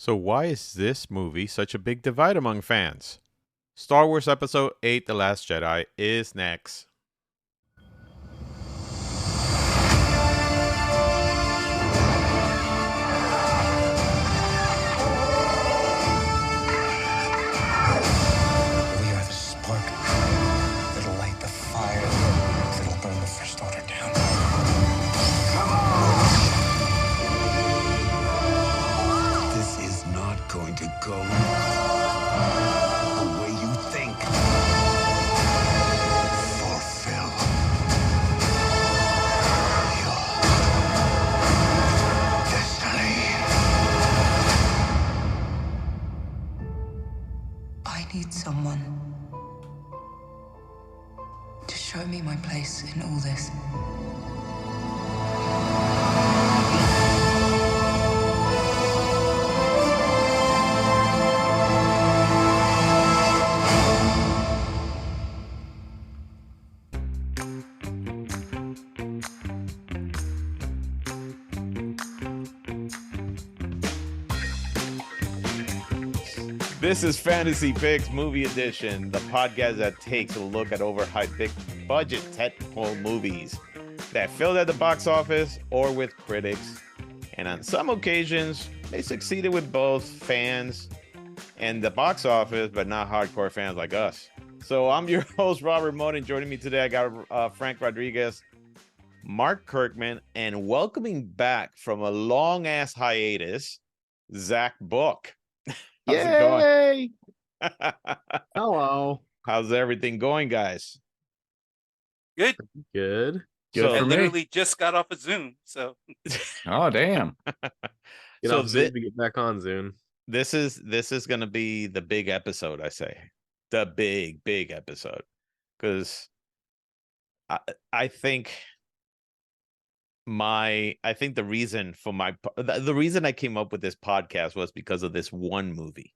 So why is this movie such a big divide among fans? Star Wars Episode VIII: The Last Jedi is next. We are the spark that'll light the fire that'll burn the First Order down. This is not going to go the way you think. Fulfill your destiny. I need someone to show me my place in all this. This is Fantasy Picks Movie Edition, the podcast that takes a look at overhyped big budget tentpole movies that failed at the box office or with critics, and on some occasions they succeeded with both fans and the box office, but not hardcore fans like us. So I'm your host, Robert Mota, and joining me today I got Frank Rodriguez, Mark Kirkman, and welcoming back from a long ass hiatus, Zack Book. How's Yay! it going? Hello. How's everything going, guys? Good. Good. So- I for me. literally just got off of Zoom, so Oh, damn. Get So off Zoom to get back on Zoom. This is going to be the big episode, I say. The big episode. Because I think the reason for the reason I came up with this podcast was because of this one movie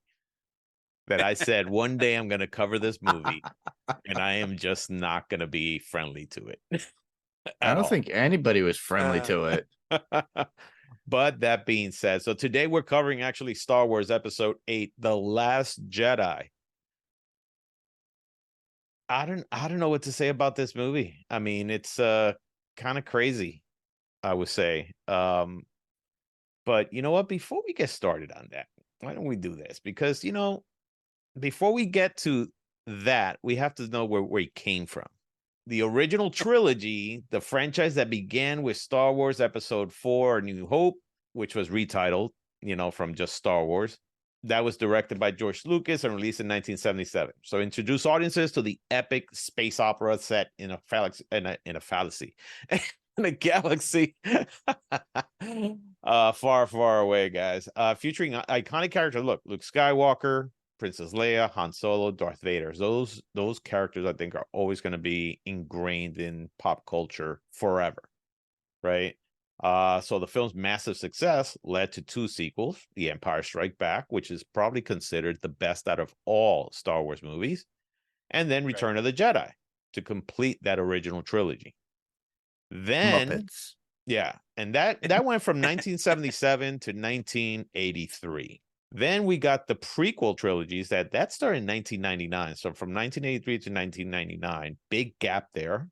that I said one day I'm going to cover this movie and I am just not going to be friendly to it. I don't think anybody was friendly to it. But that being said, so today we're covering actually Star Wars Episode VIII: The Last Jedi. I don't know what to say about this movie. I mean, it's kind of crazy, I would say. But you know what? Before we get started on that, why don't we do this? Because, before we get to that, we have to know where he came from. The original trilogy, the franchise that began with Star Wars Episode IV: A New Hope, which was retitled, from just Star Wars. That was directed by George Lucas and released in 1977. So introduced audiences to the epic space opera set in a fallacy. In a galaxy far, far away, guys. Featuring iconic characters. Look, Luke Skywalker, Princess Leia, Han Solo, Darth Vader. Those characters, I think, are always going to be ingrained in pop culture forever, right? So the film's massive success led to two sequels: The Empire Strikes Back, which is probably considered the best out of all Star Wars movies, and then Return of the Jedi to complete that original trilogy. Then, Muppets. yeah, and that went from 1977 to 1983. Then we got the prequel trilogies that started in 1999. So from 1983 to 1999, big gap there,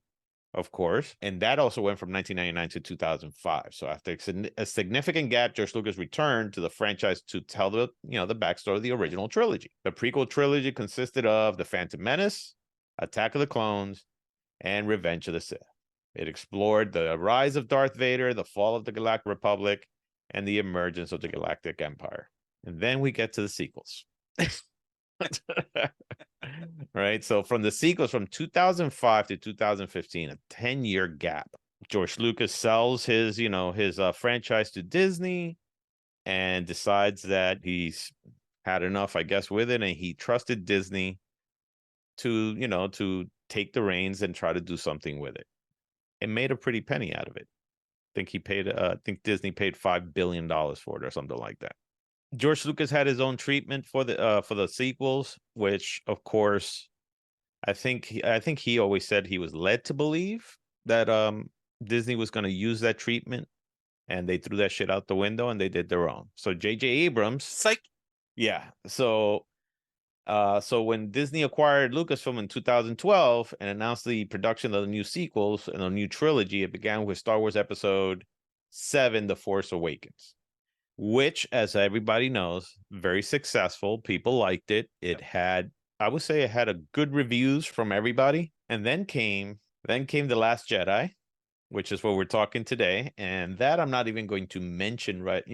of course. And that also went from 1999 to 2005. So after a significant gap, George Lucas returned to the franchise to tell the backstory of the original trilogy. The prequel trilogy consisted of The Phantom Menace, Attack of the Clones, and Revenge of the Sith. It explored the rise of Darth Vader, the fall of the Galactic Republic, and the emergence of the Galactic Empire. And then we get to the sequels. Right? So from the sequels from 2005 to 2015, a 10-year gap. George Lucas sells his franchise to Disney and decides that he's had enough, I guess, with it. And he trusted Disney to take the reins and try to do something with it. It made a pretty penny out of it. I think Disney paid $5 billion for it or something like that. George Lucas had his own treatment for the sequels, which of course I think he always said he was led to believe that Disney was going to use that treatment and they threw that shit out the window and they did their own. So J.J. Abrams, Psych. yeah. So when Disney acquired Lucasfilm in 2012 and announced the production of the new sequels and a new trilogy, it began with Star Wars Episode VII, The Force Awakens, which, as everybody knows, very successful. People liked it. It had, I would say, it had a good reviews from everybody. And then came The Last Jedi, which is what we're talking today. And that I'm not even going to mention, right,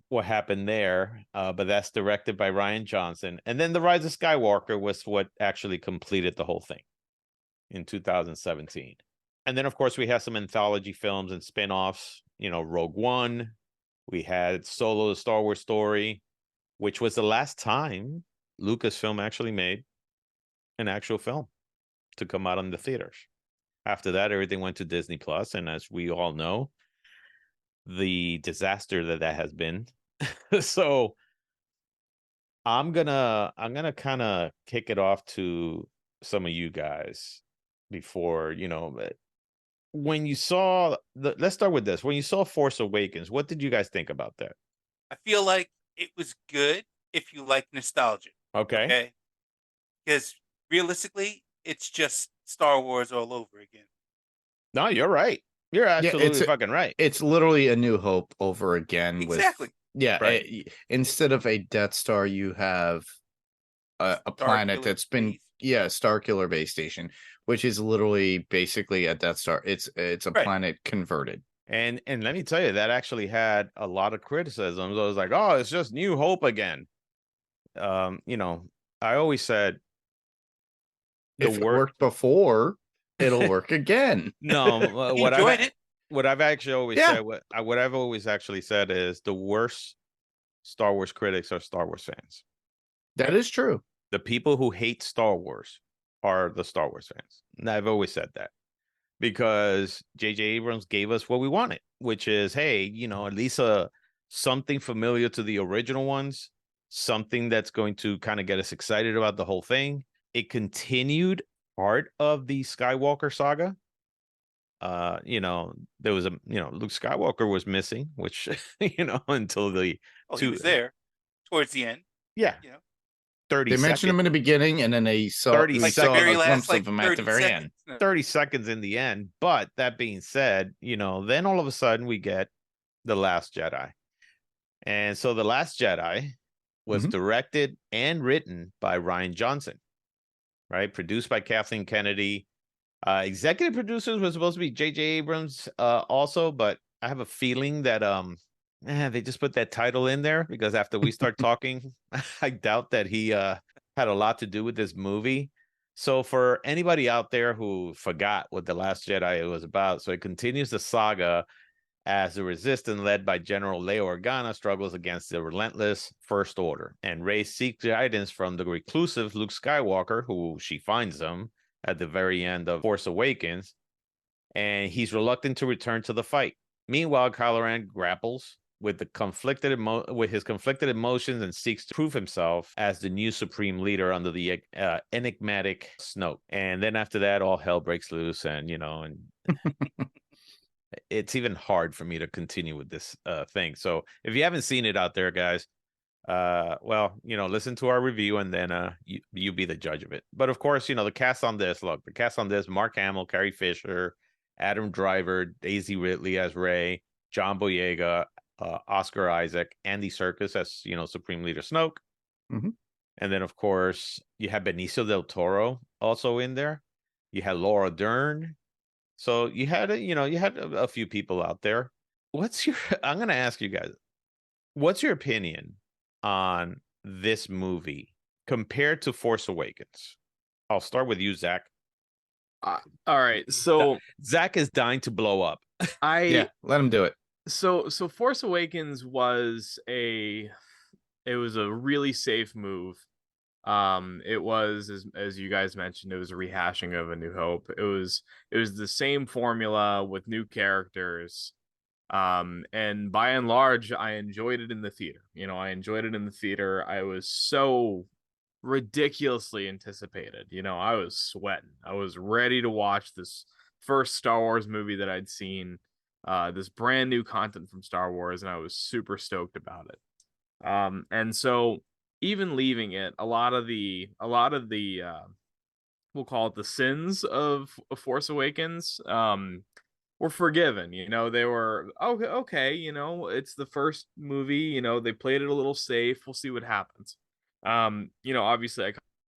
what happened there. But that's directed by Rian Johnson. And then The Rise of Skywalker was what actually completed the whole thing in 2017. And then, of course, we have some anthology films and spin-offs, Rogue One. We had Solo, the Star Wars story, which was the last time Lucasfilm actually made an actual film to come out in the theaters. After that, everything went to Disney Plus, and as we all know, the disaster that has been. So I'm gonna kind of kick it off to some of you guys before, when you saw let's start with this. When you saw Force Awakens, what did you guys think about that? I feel like it was good if you like nostalgia. Okay. Because realistically, it's just Star Wars all over again. No, you're right. You're absolutely fucking right. It's literally A New Hope over again. Exactly. Right. Instead of a Death Star, you have a planet that's been Starkiller base station, which is literally basically a Death Star. It's a planet converted. And let me tell you, that actually had a lot of criticisms. I was like, oh, it's just New Hope again. I always said, if it worked before, it'll work again. No, what I've actually always said, what I've always actually said is the worst Star Wars critics are Star Wars fans. That is true. The people who hate Star Wars are the Star Wars fans. And I've always said that because J.J. Abrams gave us what we wanted, which is, hey, at least something familiar to the original ones, something that's going to kind of get us excited about the whole thing. It continued part of the Skywalker saga. There was Luke Skywalker was missing, which, until he was there towards the end. Yeah. 30 They mentioned him in the beginning, and then they saw 30 we saw very a last, glimpse of him at the very end. 30 seconds in the end. But that being said, then all of a sudden we get The Last Jedi. And so The Last Jedi was directed and written by Rian Johnson, right? Produced by Kathleen Kennedy. Executive producers was supposed to be J.J. Abrams also, but I have a feeling that they just put that title in there because after we start talking, I doubt that he had a lot to do with this movie. So for anybody out there who forgot what The Last Jedi was about, so it continues the saga as the Resistance, led by General Leia Organa, struggles against the relentless First Order, and Rey seeks guidance from the reclusive Luke Skywalker, who she finds him at the very end of Force Awakens, and he's reluctant to return to the fight. Meanwhile, Kylo Ren grapples with his conflicted emotions and seeks to prove himself as the new supreme leader under the enigmatic Snoke. And then after that, all hell breaks loose, and it's even hard for me to continue with this thing. So if you haven't seen it out there, guys, listen to our review, and then you be the judge of it. But of course, the cast on this, Mark Hamill, Carrie Fisher, Adam Driver, Daisy Ridley as Rey, John Boyega, Oscar Isaac, Andy Serkis as Supreme Leader Snoke. And then of course you have Benicio del Toro also in there. You had Laura Dern. So you had a few people out there. I'm going to ask you guys, what's your opinion on this movie compared to Force Awakens? I'll start with you, Zach. All right. So Zach is dying to blow up. Let him do it. So Force Awakens was a really safe move. It was, as you guys mentioned, it was a rehashing of A New Hope. It was the same formula with new characters. And by and large, I enjoyed it in the theater. I was so ridiculously anticipated. I was sweating. I was ready to watch this first Star Wars movie that I'd seen. this brand new content from Star Wars, and I was super stoked about it. And so even leaving it, a lot of the we'll call it the sins of Force Awakens were forgiven. They were okay, it's the first movie, they played it a little safe. We'll see what happens. Obviously I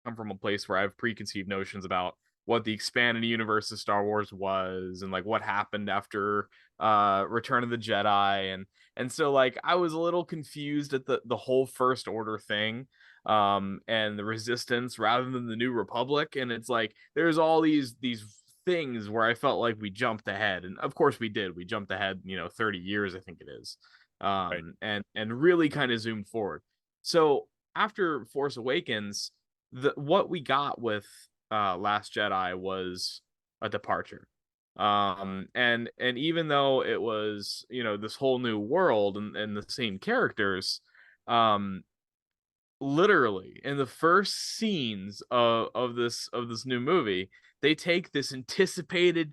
come from a place where I have preconceived notions about what the expanded universe of Star Wars was, and like what happened after Return of the Jedi, and so like I was a little confused at the whole First Order thing, and the Resistance rather than the New Republic. And it's like there's all these things where I felt like we jumped ahead, and of course we did. We jumped ahead 30 years, I think it is, Right. and really kind of zoomed forward. So after Force Awakens, what we got with Last Jedi was a departure. And even though it was this whole new world and the same characters, literally in the first scenes of this new movie, they take this anticipated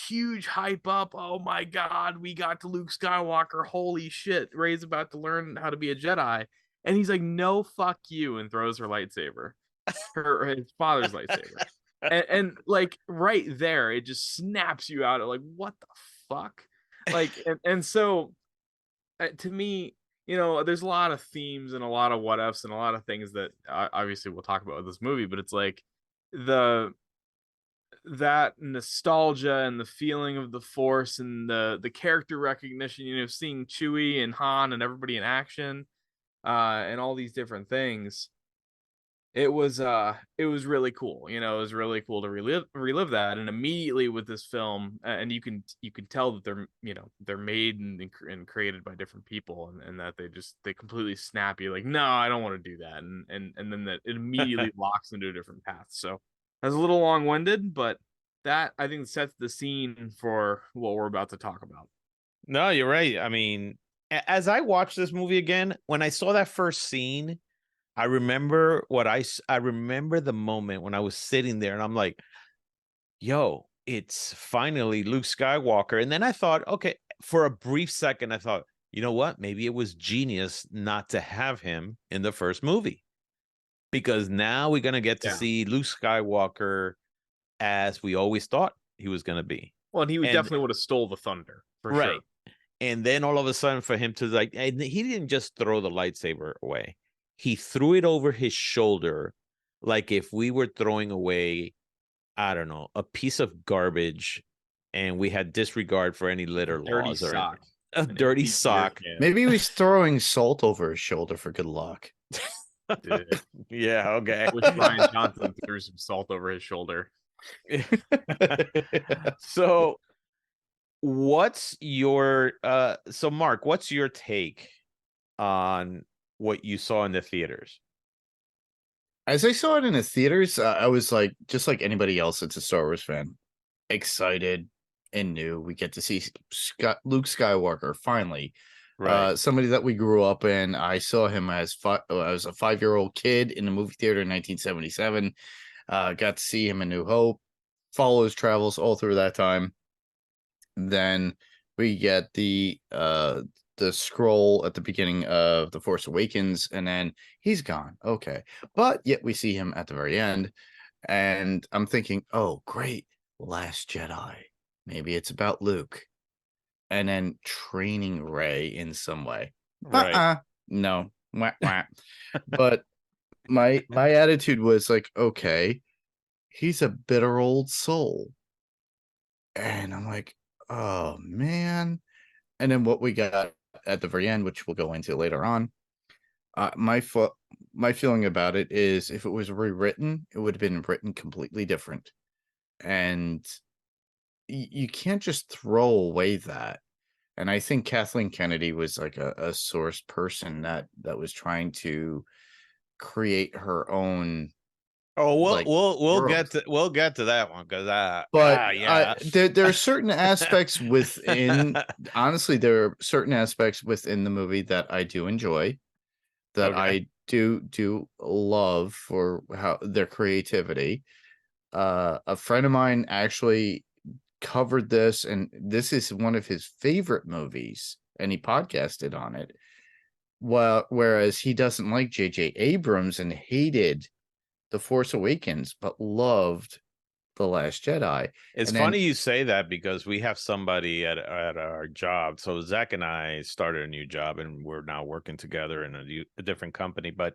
huge hype up. Oh my god, we got to Luke Skywalker, holy shit, Rey's about to learn how to be a Jedi. And he's like, no, fuck you, and throws her lightsaber, his father's lightsaber. And like right there, it just snaps you out of like, what the fuck? Like, and so to me, there's a lot of themes and a lot of what ifs and a lot of things that obviously we'll talk about with this movie, but it's like that nostalgia and the feeling of the Force and the character recognition, seeing Chewie and Han and everybody in action, and all these different things. It was really cool. It was really cool to relive that. And immediately with this film, and you can tell that they're made and created by different people, and that they completely snap you like, no, I don't want to do that, and then that it immediately locks into a different path. So that's a little long-winded, but that I think sets the scene for what we're about to talk about. No, you're right. I mean, as I watched this movie again, when I saw that first scene, I remember I remember the moment when I was sitting there and I'm like, yo, it's finally Luke Skywalker. And then I thought, okay, for a brief second, I thought, you know what? Maybe it was genius not to have him in the first movie, because now we're going to get to see Luke Skywalker as we always thought he was going to be. Well, and he definitely would have stole the thunder for sure. And then all of a sudden for him to like, and he didn't just throw the lightsaber away. He threw it over his shoulder like if we were throwing away, I don't know, a piece of garbage, and we had disregard for any litter laws. Sock. A dirty sock. Yeah. Maybe he was throwing salt over his shoulder for good luck. Yeah, okay. Which Ryan Johnson threw some salt over his shoulder. So what's your so Mark, what's your take on what you saw in the theaters? As I saw it in the theaters, I was like, just like anybody else that's a Star Wars fan, excited and new. We get to see Luke Skywalker finally. Right. Somebody that we grew up in. I saw him as a 5-year-old kid in the movie theater in 1977. Got to see him in New Hope. Follow his travels all through that time. Then we get the scroll at the beginning of The Force Awakens, and then he's gone. Okay. But yet we see him at the very end, and I'm thinking, oh, great, Last Jedi. Maybe it's about Luke. And then training Rey in some way. Right. No. Wah, wah. But my attitude was like, okay, he's a bitter old soul. And I'm like, oh, man. And then what we got at the very end, which we'll go into later on, my feeling about it is if it was rewritten, it would have been written completely different. And you can't just throw away that. And I think Kathleen Kennedy was like a source person that was trying to create her own. Oh, we'll get to that one, because there are certain aspects within. Honestly, there are certain aspects within the movie that I do enjoy, that I do love for how their creativity. A friend of mine actually covered this, and this is one of his favorite movies, and he podcasted on it. Well, whereas he doesn't like J.J. Abrams and hated The Force Awakens, but loved The Last Jedi. It's And funny then, you say that because we have somebody at our job. So Zach and I started a new job, and we're now working together in a different company. But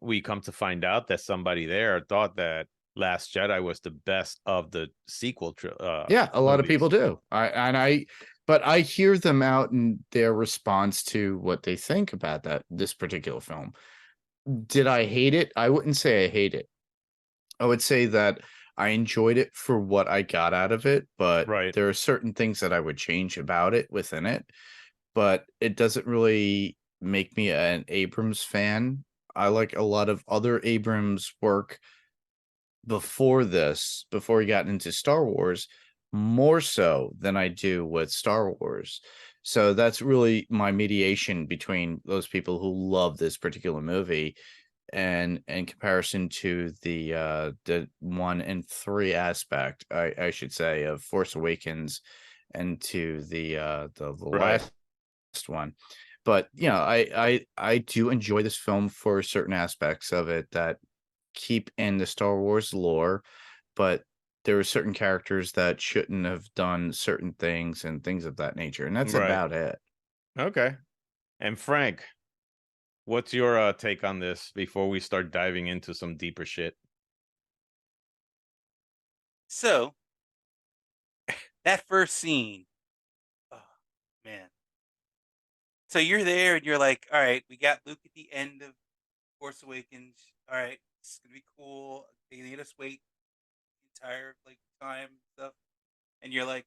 we come to find out that somebody there thought that Last Jedi was the best of the sequel. a lot of people do. But I hear them out in their response to what they think about this particular film. Did I hate it? I wouldn't say I hate it. I would say that I enjoyed it for what I got out of it, but there are certain things that I would change about it within it. But it doesn't really make me an Abrams fan. I like a lot of other Abrams work before he got into Star Wars, more so than I do with Star Wars. So that's really my mediation between those people who love this particular movie and in comparison to the 1 and 3 aspect, I should say, of Force Awakens, and to the last one. But I do enjoy this film for certain aspects of it that keep in the Star Wars lore, but there are certain characters that shouldn't have done certain things and things of that nature, and that's about it. Okay. And Frank, what's your take on this before we start diving into some deeper shit? So, that first scene, oh man. So you're there and you're like, all right, we got Luke at the end of Force Awakens. All right, this is gonna be cool. They made us wait the entire time and stuff, and you're like,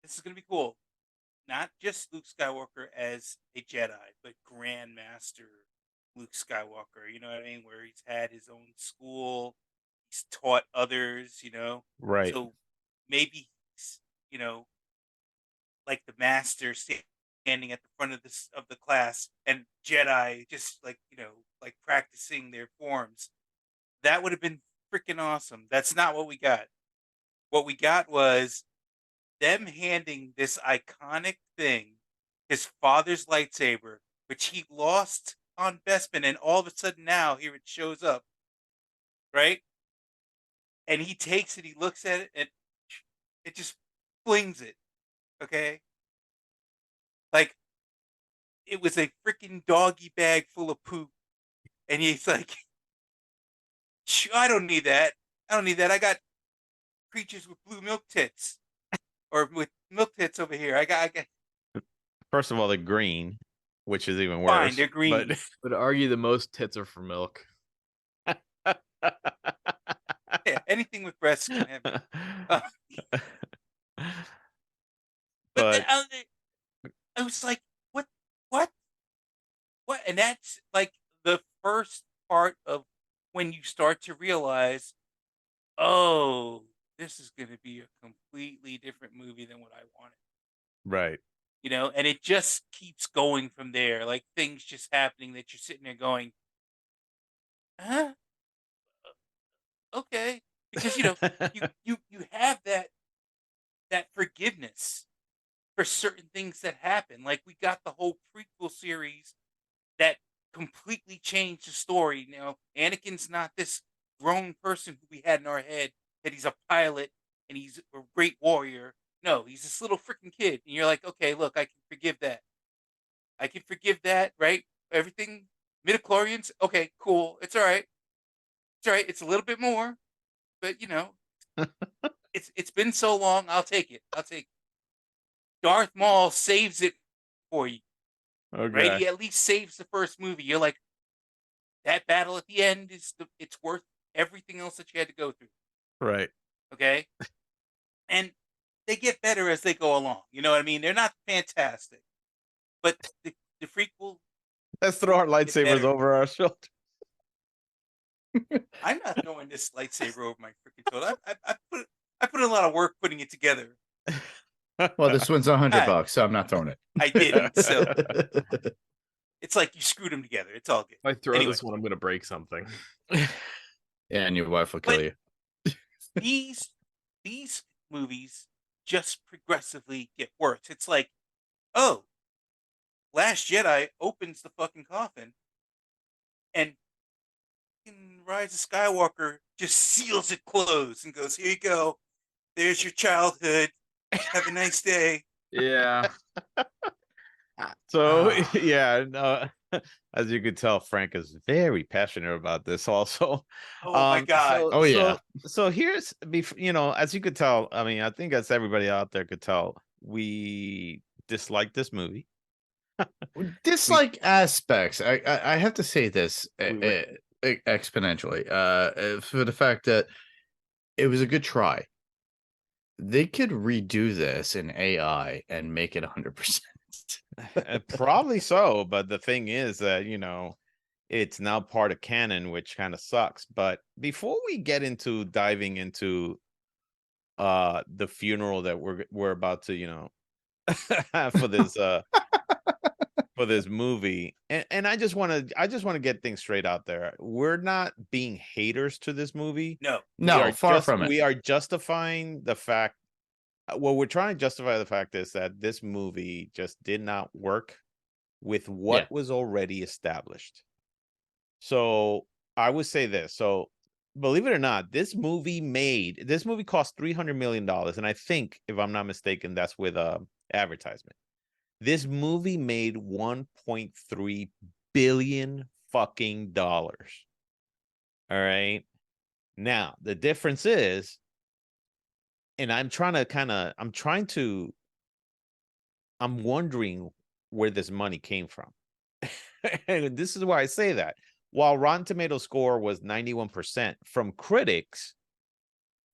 this is gonna be cool. Not just Luke Skywalker as a Jedi, but Grand Master Luke Skywalker. You know what I mean? Where he's had his own school, he's taught others. Right. So maybe he's, like the master standing at the front of the class, and Jedi just practicing their forms. That would have been freaking awesome. That's not what we got. What we got was them handing this iconic thing, his father's lightsaber, which he lost on Bespin, and all of a sudden now here it shows up, right? And he takes it, he looks at it, and it just flings it, okay? Like, it was a freaking doggy bag full of poop, and he's like, I don't need that. I got creatures with blue milk tits. Or with milk tits over here. I got. First of all, they're green, which is even worse. Fine, they're green. But would argue the most tits are for milk. Yeah, anything with breasts can have. But then, I was like, what? And that's like the first part of when you start to realize, oh, this is going to be a completely different movie than what I wanted. Right. And it just keeps going from there. Like, things just happening that you're sitting there going, huh? Okay. Because, you have that forgiveness for certain things that happen. Like, we got the whole prequel series that completely changed the story. Anakin's not this grown person who we had in our head, that he's a pilot and he's a great warrior. No, he's this little freaking kid. And you're like, okay, look, I can forgive that. Right? Everything, midichlorians, okay, cool. It's all right. It's a little bit more, but it's been so long. I'll take it. Darth Maul saves it for you. Okay. Right? He at least saves the first movie. You're like, that battle at the end it's worth everything else that you had to go through. Right. Okay. And they get better as they go along. You know what I mean? They're not fantastic, but the prequel. Let's throw our lightsabers over our shoulder. I'm not throwing this lightsaber over my freaking shoulder. I put a lot of work putting it together. Well, this one's $100, so I'm not throwing it. I didn't. So it's like you screwed them together. It's all good. If I throw this one, I'm going to break something. Yeah, and your wife will kill you. These movies just progressively get worse. It's like, oh, Last Jedi opens the fucking coffin, and Rise of Skywalker just seals it closed and goes, "Here you go. There's your childhood. Have a nice day." Yeah. So yeah, no, as you could tell, Frank is very passionate about this also. Oh my god. Oh, yeah. So here's, as you could tell, I mean, I think as everybody out there could tell, we dislike this movie. Dislike aspects. I have to say this We- exponentially for the fact that it was a good try. They could redo this in AI and make it 100%. Probably so, but the thing is that, it's now part of canon, which kind of sucks. But before we get into diving into the funeral that we're about to, have for this for this movie, and I just want to get things straight out there. We're not being haters to this movie. No. No, far from it. We are justifying the fact. What we're trying to justify the fact is that this movie just did not work with what was already established. So I would say this. So believe it or not, this movie cost $300 million. And I think, if I'm not mistaken, that's with advertisement. This movie made $1.3 billion fucking dollars. All right. Now, the difference is, and I'm wondering where this money came from. And this is why I say that. While Rotten Tomatoes score was 91% from critics,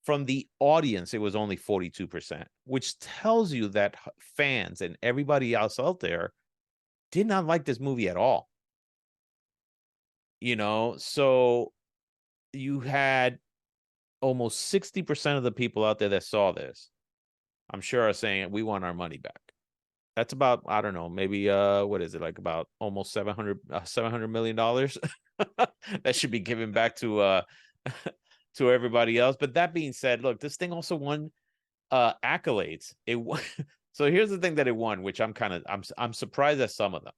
from the audience, it was only 42%, which tells you that fans and everybody else out there did not like this movie at all. So you had almost 60% of the people out there that saw this, I'm sure, are saying we want our money back. That's about, I don't know, maybe what is it, like about almost $700 million that should be given back to to everybody else. But that being said, look, this thing also won accolades. It won. So here's the thing that it won, which I'm surprised at some of them.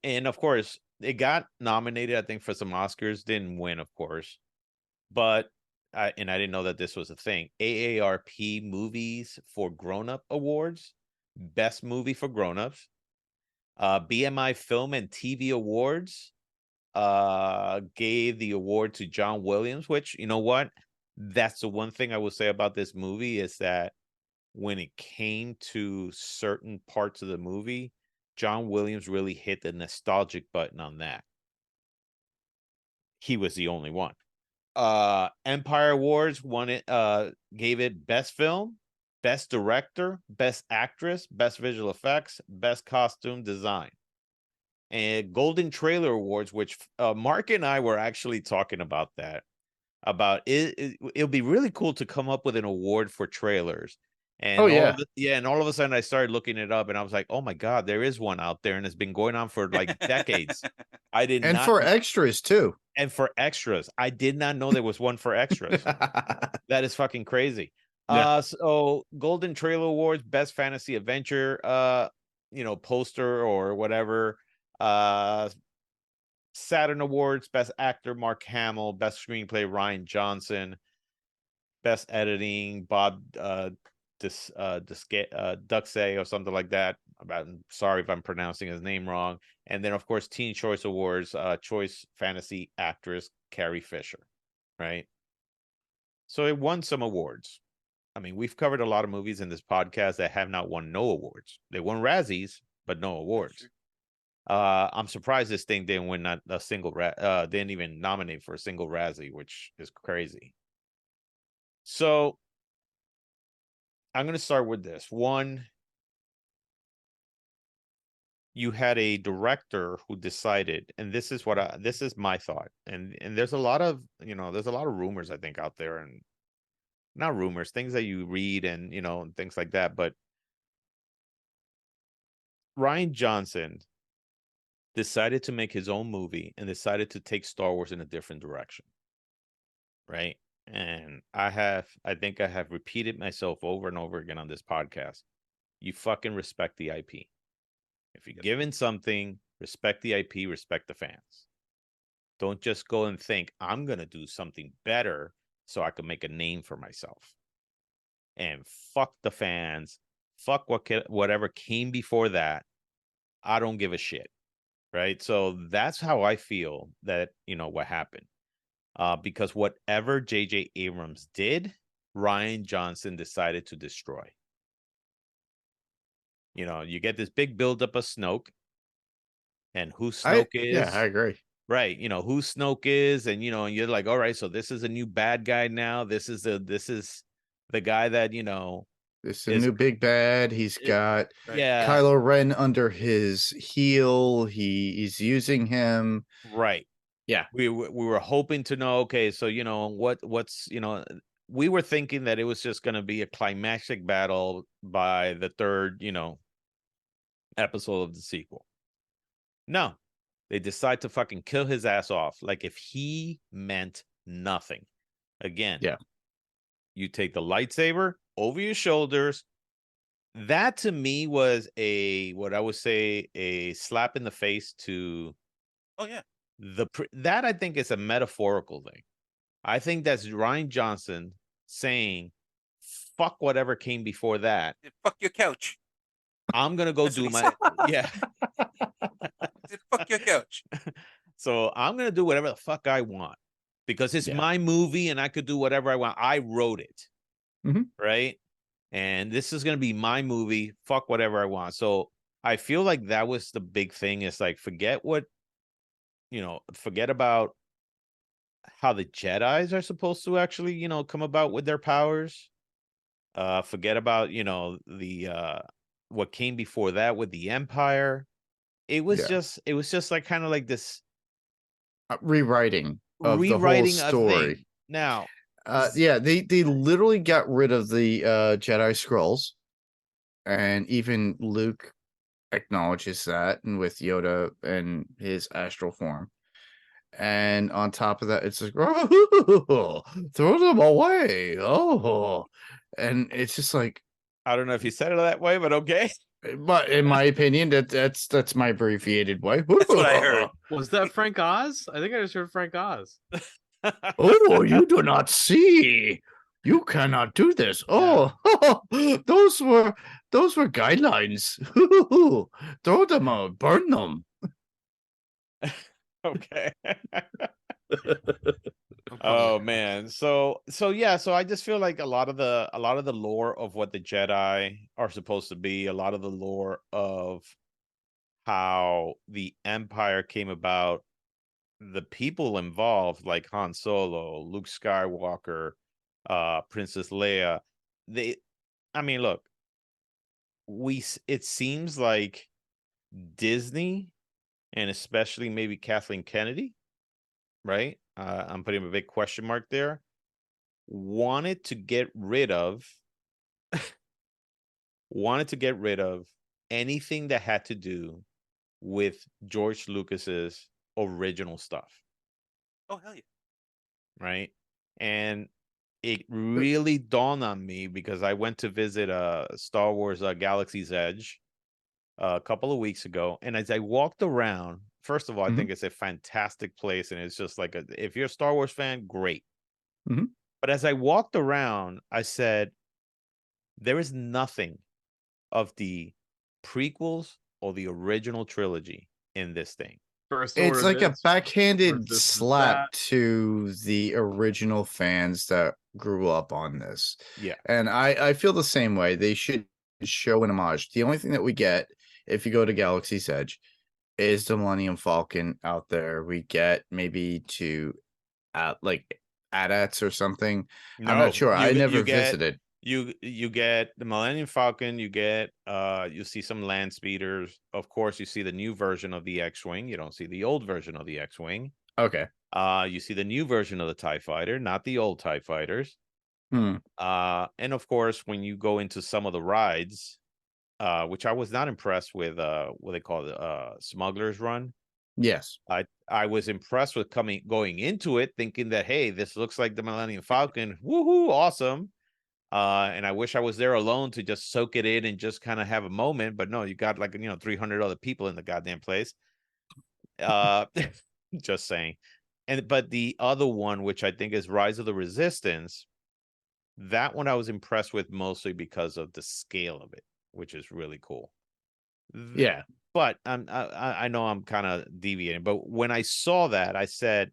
And of course, it got nominated, I think, for some Oscars. Didn't win, of course, but I didn't know that this was a thing. AARP Movies for Grown-Up Awards, Best Movie for Grown-Ups. BMI Film and TV Awards gave the award to John Williams, which, you know what? That's the one thing I will say about this movie, is that when it came to certain parts of the movie, John Williams really hit the nostalgic button on that. He was the only one. Empire Awards gave it Best Film, Best Director, Best Actress, Best Visual Effects, Best Costume Design. And Golden Trailer Awards, which Mark and I were actually talking about that. About it'll be really cool to come up with an award for trailers. And and all of a sudden I started looking it up, and I was like, oh my God, there is one out there, and it's been going on for like decades. And for extras too. And for extras. I did not know there was one for extras. That is fucking crazy. Yeah. So Golden Trailer Awards, Best Fantasy Adventure, poster or whatever. Saturn Awards, Best Actor, Mark Hamill, Best Screenplay, Ryan Johnson, Best Editing, Bob Duxay or something like that. I'm sorry if I'm pronouncing his name wrong. And then, of course, Teen Choice Awards, Choice Fantasy Actress, Carrie Fisher, right? So it won some awards. I mean, we've covered a lot of movies in this podcast that have not won no awards. They won Razzies, but no awards. I'm surprised this thing didn't win not a single didn't even nominate for a single Razzie, which is crazy. So I'm going to start with this. One, you had a director who decided, and this is my thought, and there's a lot of rumors, I think, out there, and not rumors, things that you read and things like that. But Ryan Johnson decided to make his own movie and decided to take Star Wars in a different direction, right? and I think I have repeated myself over and over again on this podcast. You fucking respect the IP. If you're given something, respect the IP, respect the fans. Don't just go and think, I'm going to do something better so I can make a name for myself. And fuck the fans. Fuck whatever came before that. I don't give a shit. Right? So that's how I feel that, what happened. Because whatever J.J. Abrams did, Rian Johnson decided to destroy. You get this big buildup of Snoke. And who Snoke is. Yeah, I agree. Right, who Snoke is, and and you're like, all right, so this is a new bad guy now. This is the guy that This is a new big bad. He's got yeah, Kylo Ren under his heel. He's using him. Right. Yeah. We were hoping to know, okay, so what's we were thinking that it was just going to be a climactic battle by the third, episode of the sequel. No. They decide to fucking kill his ass off like if he meant nothing. Again, yeah. You take the lightsaber over your shoulders. That to me was what I would say a slap in the face to. Oh yeah. That I think is a metaphorical thing. I think that's Rian Johnson saying, "Fuck whatever came before that. Fuck your couch. I'm gonna go do my yeah." Fuck your couch. So I'm gonna do whatever the fuck I want because it's my movie and I could do whatever I want. I wrote it, right? And this is gonna be my movie. Fuck whatever I want. So I feel like that was the big thing. Is like forget about how the Jedis are supposed to actually come about with their powers. Forget about the what came before that with the Empire. It was just like kind of like this rewriting of the whole story. Now, they literally got rid of the Jedi Scrolls, and even Luke acknowledges that, and with Yoda and his astral form. And on top of that, it's like, oh, throw them away. Oh, and it's just like, I don't know if you said it that way, but okay. But in my opinion, that's my abbreviated way. That's what I heard. Was that Frank Oz? I think I just heard Frank Oz. Oh, you do not see. You cannot do this. Oh, those were guidelines. Throw them out, burn them. Okay. Oh man. So I just feel like a lot of the lore of what the Jedi are supposed to be, a lot of the lore of how the Empire came about, the people involved like Han Solo, Luke Skywalker, Princess Leia, look, it seems like Disney and especially maybe Kathleen Kennedy, right? I'm putting a big question mark there. Wanted to get rid of anything that had to do with George Lucas's original stuff. Oh hell yeah! Right, and it really dawned on me because I went to visit Star Wars Galaxy's Edge a couple of weeks ago, and as I walked around. First of all, I think it's a fantastic place, and it's just like if you're a Star Wars fan, great. But as I walked around, I said, there is nothing of the prequels or the original trilogy in this thing. It's like a backhanded slap to the original fans that grew up on this. Yeah. And I feel the same way. They should show an homage. The only thing that we get, if you go to Galaxy's Edge, is the Millennium Falcon out there. We get maybe to like AT-ATs or something. No, I'm not sure. I never visited. You get the Millennium Falcon, you see some land speeders. Of course, you see the new version of the X-Wing. You don't see the old version of the X-Wing. Okay. You see the new version of the TIE Fighter, not the old TIE Fighters. And of course, when you go into some of the rides, which I was not impressed with what they call the Smuggler's Run. Yes. I was impressed with going into it thinking that, hey, this looks like the Millennium Falcon. Woohoo, awesome. And I wish I was there alone to just soak it in and just kind of have a moment. But no, you got 300 other people in the goddamn place. Just saying. But the other one, which I think is Rise of the Resistance, that one I was impressed with mostly because of the scale of it, which is really cool. Yeah. But I know I'm kind of deviating, but when I saw that, I said,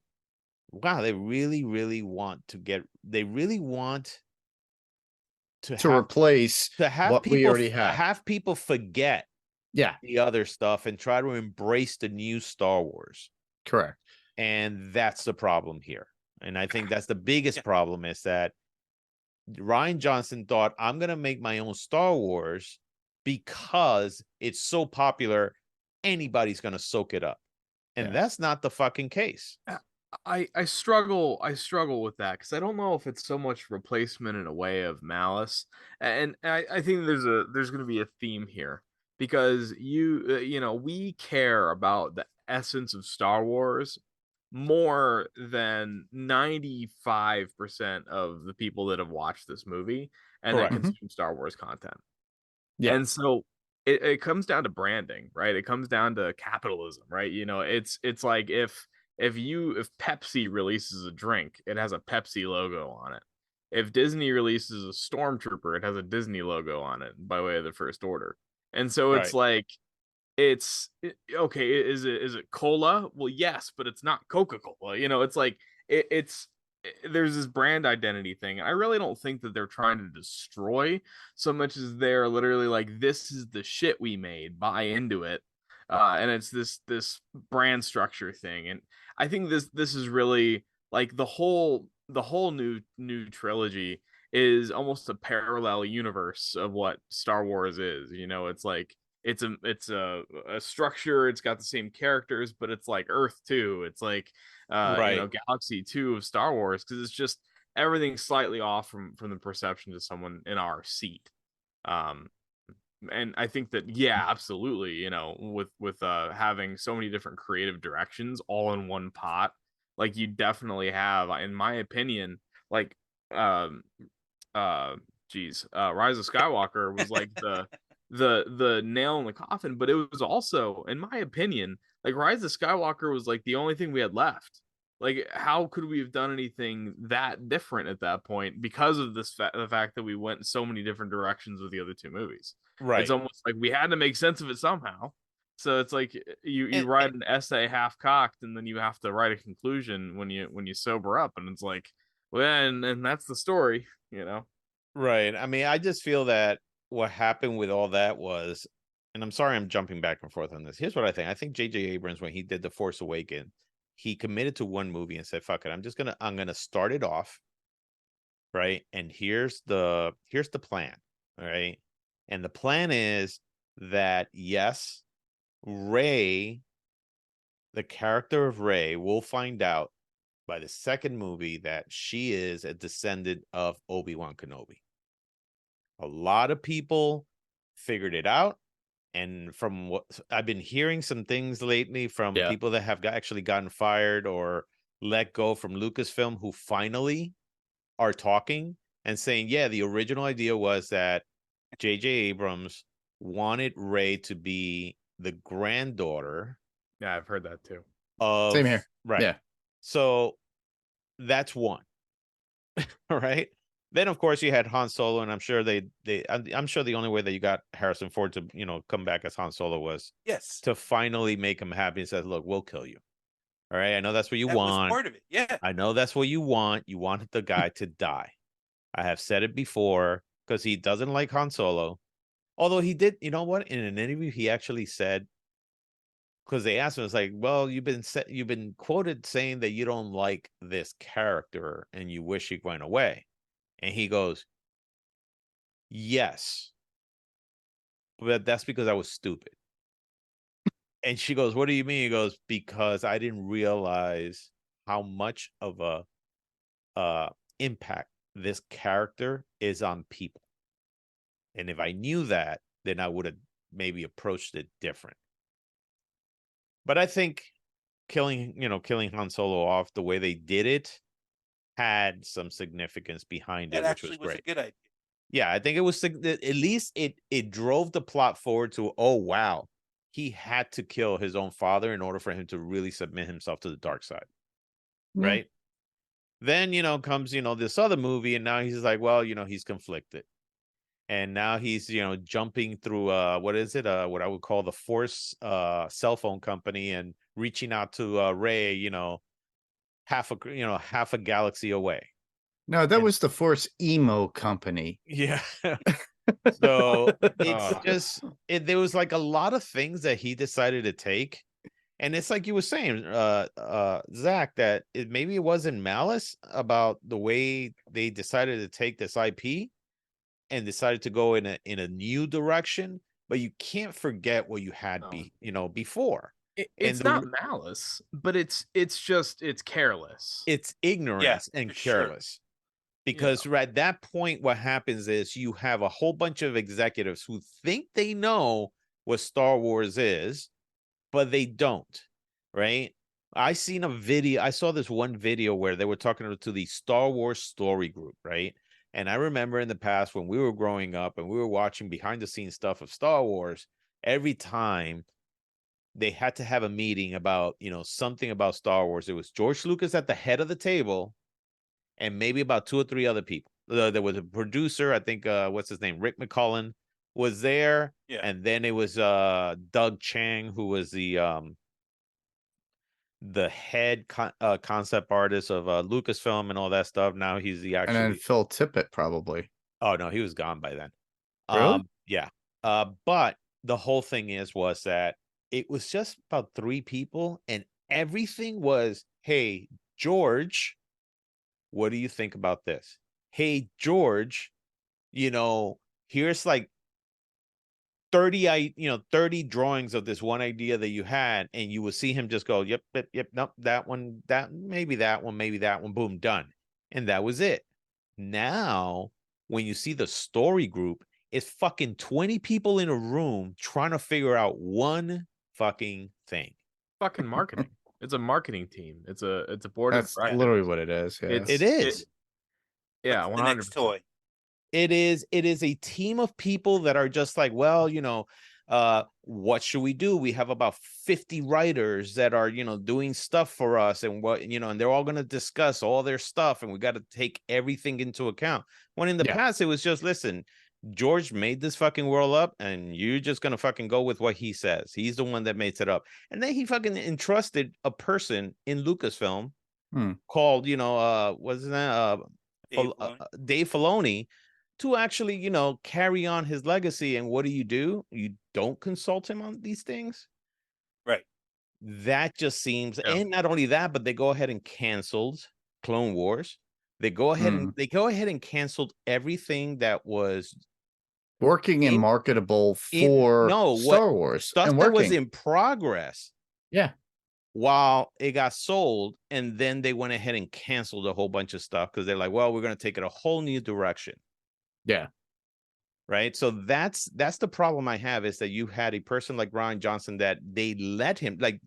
wow, they really, really want to replace have what people we already have. Have people forget the other stuff and try to embrace the new Star Wars. Correct. And that's the problem here. And I think that's the biggest problem, is that Rian Johnson thought, I'm going to make my own Star Wars because it's so popular, anybody's going to soak it up. And that's not the fucking case. I struggle with that, because I don't know if it's so much replacement in a way of malice, and I think there's going to be a theme here, because we care about the essence of Star Wars more than 95% of the people that have watched this movie and that consume Star Wars content. Yeah. And so it comes down to branding, right? It comes down to capitalism, right? It's like if Pepsi releases a drink, it has a Pepsi logo on it. If Disney releases a Stormtrooper, it has a Disney logo on it by way of the First Order. And so it's like, okay, is it cola? Well, yes, but it's not Coca-Cola. It's like there's this brand identity thing. I really don't think that they're trying to destroy so much as they're literally like, this is the shit we made, buy into it. And it's this brand structure thing. And I think this is really like the whole new trilogy is almost a parallel universe of what Star Wars is. It's like it's a structure. It's got the same characters, but it's like Earth 2. It's like Galaxy 2 of Star Wars, because it's just everything slightly off from the perception to someone in our seat. And I think that, absolutely, with having so many different creative directions all in one pot, like you definitely have, in my opinion, like Rise of Skywalker was like the nail in the coffin, but it was also, in my opinion, like Rise of Skywalker was like the only thing we had left. Like, how could we have done anything that different at that point, because of the fact that we went in so many different directions with the other two movies? Right. It's almost like we had to make sense of it somehow. So it's like you write an essay half cocked, and then you have to write a conclusion when you sober up, and it's like, well, and that's the story, Right. I mean, I just feel that what happened with all that was, and I'm sorry I'm jumping back and forth on this. Here's what I think. I think J.J. Abrams, when he did The Force Awakens, he committed to one movie and said, fuck it, I'm gonna start it off, right? And here's the plan, all right? And the plan is that, yes, Rey, the character of Rey, will find out by the second movie that she is a descendant of Obi-Wan Kenobi. A lot of people figured it out. And from what I've been hearing, some things lately from people that have actually gotten fired or let go from Lucasfilm, who finally are talking and saying, the original idea was that J.J. Abrams wanted Rey to be the granddaughter. Yeah, I've heard that too. Same here. Right. Yeah. So that's one. All right. Then, of course, you had Han Solo, and I'm sure I'm sure the only way that you got Harrison Ford to, come back as Han Solo was to finally make him happy and says, look, we'll kill you. All right. I know that's what you want. That was part of it. Yeah. I know that's what you want. You wanted the guy to die. I have said it before, because he doesn't like Han Solo. Although he did, you know what? In an interview, he actually said, because they asked him, it's like, well, you've been quoted saying that you don't like this character and you wish he went away. And he goes, yes, but that's because I was stupid. And she goes, what do you mean? He goes, because I didn't realize how much of a impact this character is on people. And if I knew that, then I would have maybe approached it different. But I think killing Han Solo off the way they did it had some significance behind That it, which actually was was a great. good idea. Yeah, I think it was at least it drove the plot forward to, oh wow, he had to kill his own father in order for him to really submit himself to the dark side, Yeah. right? Then comes this other movie, and now he's like, well, he's conflicted, and now he's jumping through what is it, what I would call the Force cell phone company, and reaching out to Rey, half a galaxy away. No, that And- was the Force Emo Company. Yeah. So it's Oh. just there was like a lot of things that he decided to take, and it's like you were saying, Zach, that maybe it wasn't malice about the way they decided to take this IP and decided to go in a new direction, but you can't forget what you had before. It's the- not malice, but it's careless. It's ignorance and for sure. careless. Because at that point, what happens is you have a whole bunch of executives who think they know what Star Wars is, but they don't, right? I saw this one video where they were talking to the Star Wars story group, right? And I remember in the past when we were growing up and we were watching behind the scenes stuff of Star Wars, every time they had to have a meeting about, something about Star Wars, it was George Lucas at the head of the table, and maybe about 2 or 3 other people. There was a producer, I think, what's his name? Rick McCullen was there. Yeah. And then it was Doug Chang, who was the head concept artist of Lucasfilm and all that stuff. Now he's the And then actually. Phil Tippett, probably. Oh, no, he was gone by then. Really? Yeah. But the whole thing was that it was just about 3 people, and everything was, hey, George, what do you think about this? Hey, George, here's like 30 drawings of this one idea that you had, and you will see him just go, yep, nope, that one, maybe that one, boom, done. And that was it. Now, when you see the story group, it's fucking 20 people in a room trying to figure out one fucking thing. Fucking marketing. It's a marketing team. It's a board of That's directors. literally what it is. Yeah. It is. Yeah, What's the next 100%. toy? It is a team of people that are just like, well, what should we do? We have about 50 writers that are, doing stuff for us, and and they're all going to discuss all their stuff, and we got to take everything into account. When in the past, it was just, listen, George made this fucking world up, and you're just going to fucking go with what he says. He's the one that makes it up. And then he fucking entrusted a person in Lucasfilm called, wasn't that Dave Filoni, to actually, carry on his legacy. And what do? You don't consult him on these things. Right. That just seems, and not only that, but they go ahead and canceled Clone Wars. They go ahead and canceled everything that was working and marketable for Star Wars. Stuff and that was in progress. Yeah. While it got sold, and then they went ahead and canceled a whole bunch of stuff because they're like, well, we're going to take it a whole new direction. Yeah. Right. So that's the problem I have, is that you had a person like Rian Johnson that they let him, like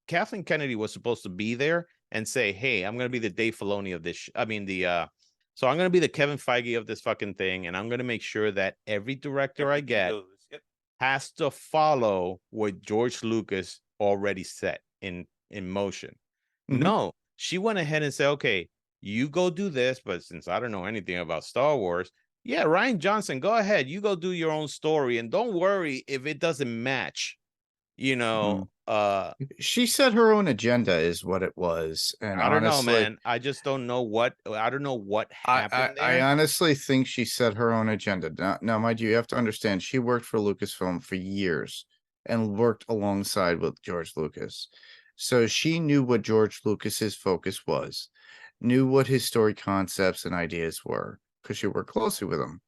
Kathleen Kennedy was supposed to be there and say, hey, I'm going to be the Dave Filoni of this. So I'm going to be the Kevin Feige of this fucking thing. And I'm going to make sure that every director I get has to follow what George Lucas already set in motion. Mm-hmm. No, she went ahead and said, okay, you go do this. But since I don't know anything about Star Wars, yeah, Rian Johnson, go ahead. You go do your own story. And don't worry if it doesn't match, she set her own agenda is what it was. And I don't honestly, know, man. I just don't know what happened there. I honestly think she set her own agenda. Now, mind you have to understand, she worked for Lucasfilm for years and worked alongside with George Lucas. So she knew what George Lucas's focus was, knew what his story concepts and ideas were, because she worked closely with him.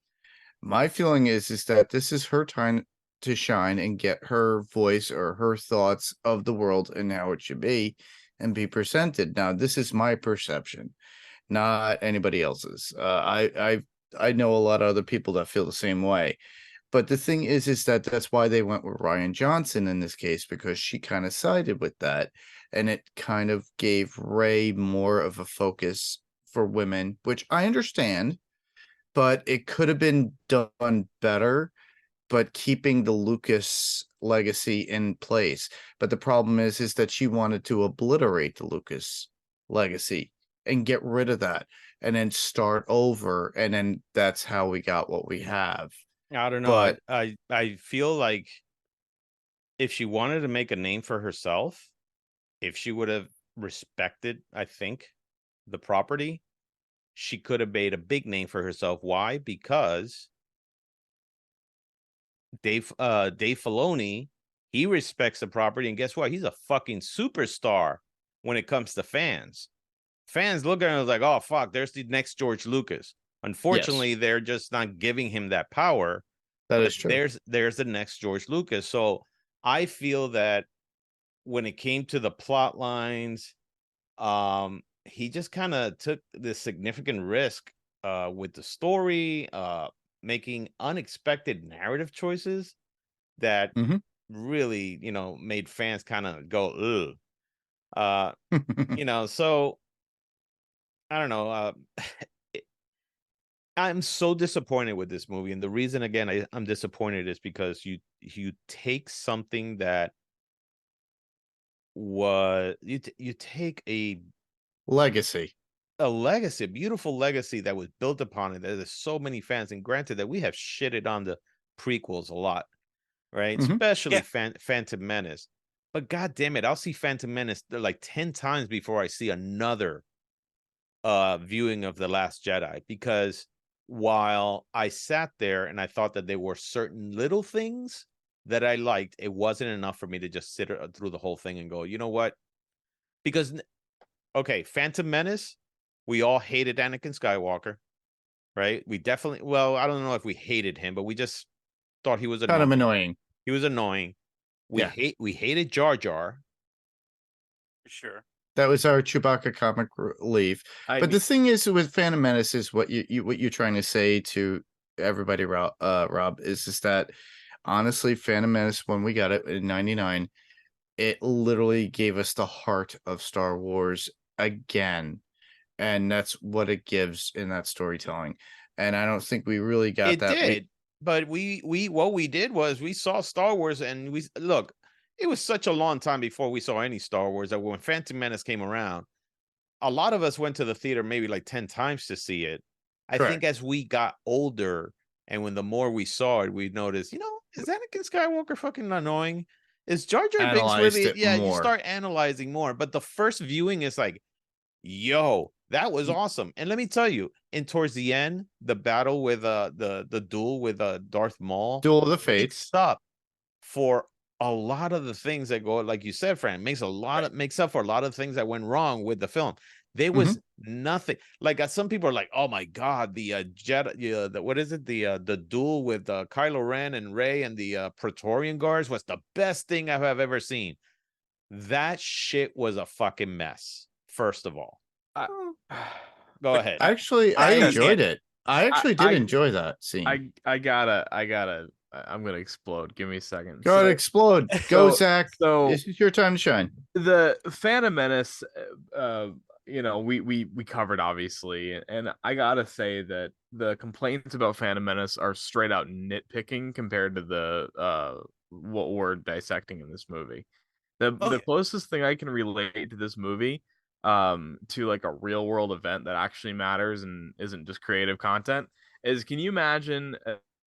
My feeling is that this is her time to shine and get her voice or her thoughts of the world and how it should be and be presented. Now, this is my perception, not anybody else's. I know a lot of other people that feel the same way. But the thing is that that's why they went with Rian Johnson in this case, because she kind of sided with that. and it kind of gave Rey more of a focus for women, which I understand, but it could have been done better, but keeping the Lucas legacy in place. But the problem is that she wanted to obliterate the Lucas legacy and get rid of that and then start over, and then that's how we got what we have. I don't know. But I feel like if she wanted to make a name for herself, if she would have respected, I think, the property, she could have made a big name for herself. Why? Because Dave Filoni, he respects the property, and guess what? He's a fucking superstar when it comes to fans. Fans look at him like, oh fuck, there's the next George Lucas. Unfortunately, they're just not giving him that power. that is true. There's the next George Lucas. So I feel that when it came to the plot lines, he just kind of took this significant risk with the story, making unexpected narrative choices that really, made fans kind of go, ugh. So I don't know. I'm so disappointed with this movie, and the reason, again, I'm disappointed is because you take something that was you take a legacy, a beautiful legacy that was built upon it. There's so many fans, and granted that we have shitted on the prequels a lot, right? Especially Phantom Menace. But god damn it, I'll see Phantom Menace like 10 times before I see another viewing of The Last Jedi, because while I sat there and I thought that there were certain little things that I liked, it wasn't enough for me to just sit through the whole thing and go, you know what? Because, okay, Phantom Menace, we all hated Anakin Skywalker, right? We definitely, well, I don't know if we hated him, but we just thought he was kind of annoying. He was annoying. We hated Jar Jar. For sure. That was our Chewbacca comic relief. But the thing is with Phantom Menace is what you're trying to say to everybody, Rob, is that honestly, Phantom Menace, when we got it in '99, it literally gave us the heart of Star Wars again, and that's what it gives in that storytelling. And I don't think we really got that. It did, but we what we did was we saw Star Wars, and we look. It was such a long time before we saw any Star Wars that when Phantom Menace came around, a lot of us went to the theater maybe like 10 times to see it. I think as we got older, and when the more we saw it, we noticed, is Anakin Skywalker fucking annoying? Is Jar Jar Binks really? Yeah, you start analyzing more. But the first viewing is like, yo, that was awesome. And let me tell you, and towards the end, the battle with the duel with Darth Maul, Duel of the Fates, makes up for a lot of the things that go, like you said, Fran, makes up for a lot of things that went wrong with the film. There was nothing. Like some people are like, "Oh my god, the Jedi, what is it? The duel with Kylo Ren and Rey and the Praetorian Guards was the best thing I have ever seen." That shit was a fucking mess. First of all, go ahead. Actually, I enjoyed it. I actually did enjoy that scene. I'm gonna explode. Give me a second. Go ahead, explode. Go, Zach. So this is your time to shine. The Phantom Menace, we covered obviously, and I gotta say that the complaints about Phantom Menace are straight out nitpicking compared to the what we're dissecting in this movie. The closest thing I can relate to this movie, to like a real world event that actually matters and isn't just creative content, is can you imagine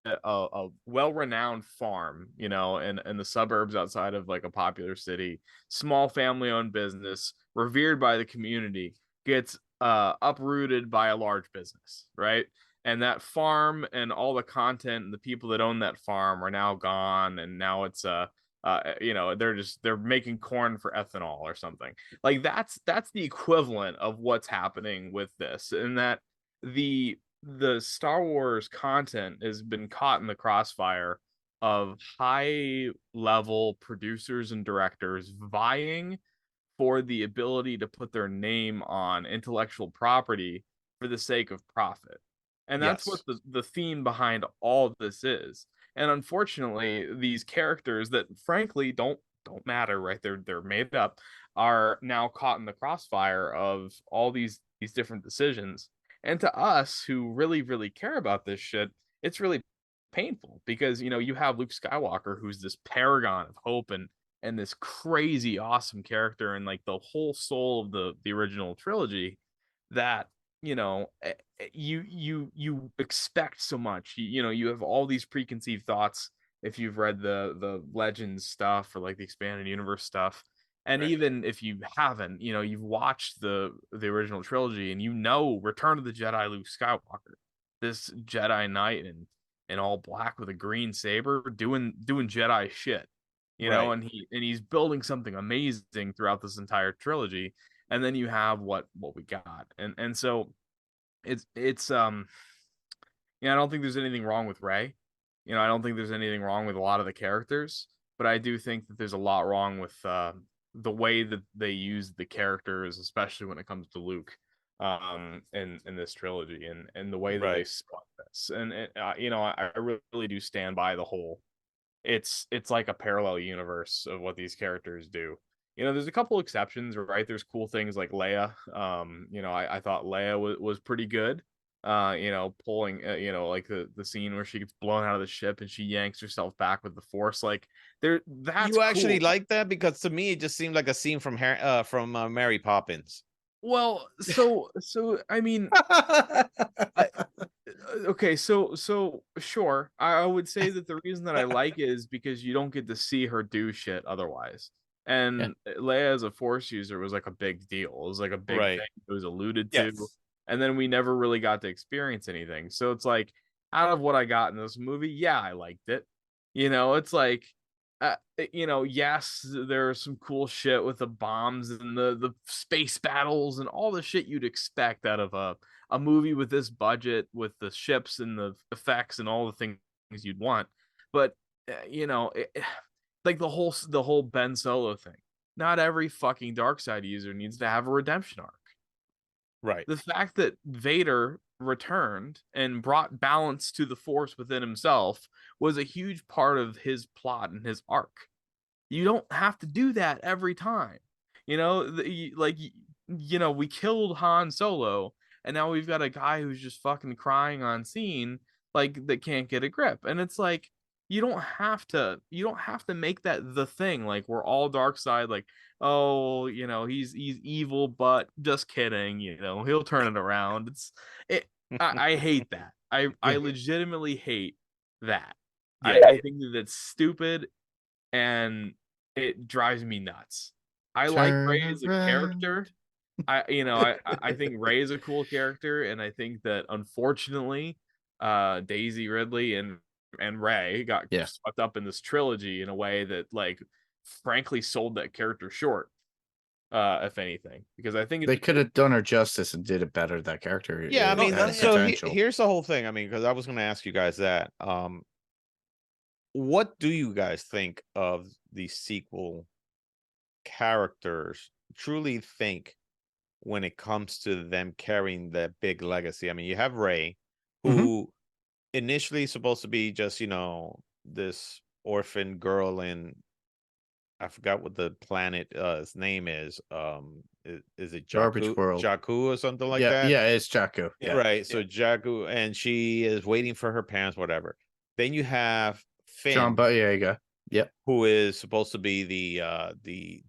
a well-renowned farm, in the suburbs outside of like a popular city, small family-owned business, revered by the community, gets uprooted by a large business, right? And that farm and all the content and the people that own that farm are now gone, and now it's they're making corn for ethanol or something. Like that's the equivalent of what's happening with this, and that the Star Wars content has been caught in the crossfire of high level producers and directors vying for the ability to put their name on intellectual property for the sake of profit. And that's what the theme behind all of this is. And unfortunately, these characters that frankly don't matter, right? They're made up. are now caught in the crossfire of all these different decisions. And to us who really care about this shit, it's really painful because you have Luke Skywalker, who's this paragon of hope and this crazy awesome character and like the whole soul of the original trilogy that you expect so much. You have all these preconceived thoughts if you've read the Legends stuff or like the expanded universe stuff. And Right. even if you haven't, you've watched the original trilogy and Return of the Jedi Luke Skywalker, this Jedi Knight in all black with a green saber doing Jedi shit, Right. and he's building something amazing throughout this entire trilogy. And then you have what we got. And so it's I don't think there's anything wrong with Rey. I don't think there's anything wrong with a lot of the characters, but I do think that there's a lot wrong with the way that they use the characters, especially when it comes to Luke, in this trilogy, and the way that they Right. spun this. And I really do stand by the whole. It's like a parallel universe of what these characters do. There's a couple exceptions, right? There's cool things like Leia. I thought Leia was pretty good. Pulling, like the scene where she gets blown out of the ship and she yanks herself back with the Force. Like that's You actually cool. like that? Because to me, it just seemed like a scene from Mary Poppins. Well, so I mean, okay, so sure, I would say that the reason that I like it is because you don't get to see her do shit otherwise. And Leia as a Force user was like a big deal. It was like a big Right. thing. It was alluded to, Yes. and then we never really got to experience anything. So it's like, out of what I got in this movie, yeah, I liked it. It's like, yes, there's some cool shit with the bombs and the space battles and all the shit you'd expect out of a movie with this budget, with the ships and the effects and all the things you'd want. But like the whole Ben Solo thing. Not every fucking dark side user needs to have a redemption arc. Right. The fact that Vader returned and brought balance to the Force within himself was a huge part of his plot and his arc. You don't have to do that every time. We killed Han Solo, and now we've got a guy who's just fucking crying on scene, like, that can't get a grip. And it's like, you don't have to make that the thing. Like, we're all dark side, like, oh, he's evil, but just kidding, he'll turn it around. I hate that. I legitimately hate that. Yeah. I think that that's stupid, and it drives me nuts. I like Rey as a character. I think Rey is a cool character, and I think that unfortunately, Daisy Ridley and Rey got swept up in this trilogy in a way that, like, frankly, sold that character short. If anything, because I think they could have done her justice and did it better. That character, Yeah, I mean, had so potential. here's the whole thing. I mean, because I was going to ask you guys that. What do you guys think of the sequel characters? Truly think when it comes to them carrying that big legacy. I mean, you have Rey, who initially supposed to be just this orphan girl in, I forgot what the planet his name is. Is it Garbage Jakku? World. Jakku or something like that? Yeah, it's Jakku. Yeah. Right. So Jakku, and she is waiting for her parents, whatever. Then you have Finn, John Boyega. Yep. who is supposed to be the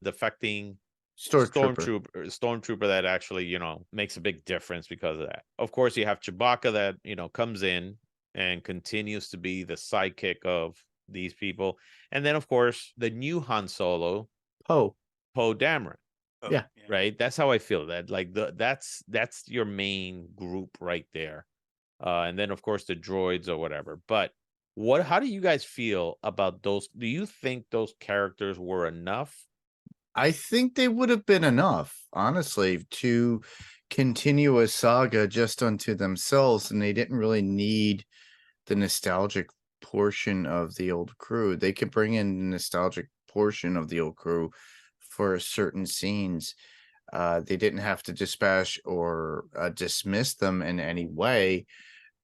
defecting stormtrooper that actually makes a big difference because of that. Of course, you have Chewbacca that comes in and continues to be the sidekick of these people, and then of course the new Han Solo, Poe Dameron. Oh, Yeah. Right. That's how I feel. That like that's your main group right there, and then of course the droids or whatever. But how do you guys feel about those? Do you think those characters were enough? I think they would have been enough, honestly, to continue a saga just unto themselves, and they didn't really need the nostalgic portion of the old crew. They could bring in the nostalgic portion of the old crew for certain scenes. They didn't have to dispatch or dismiss them in any way,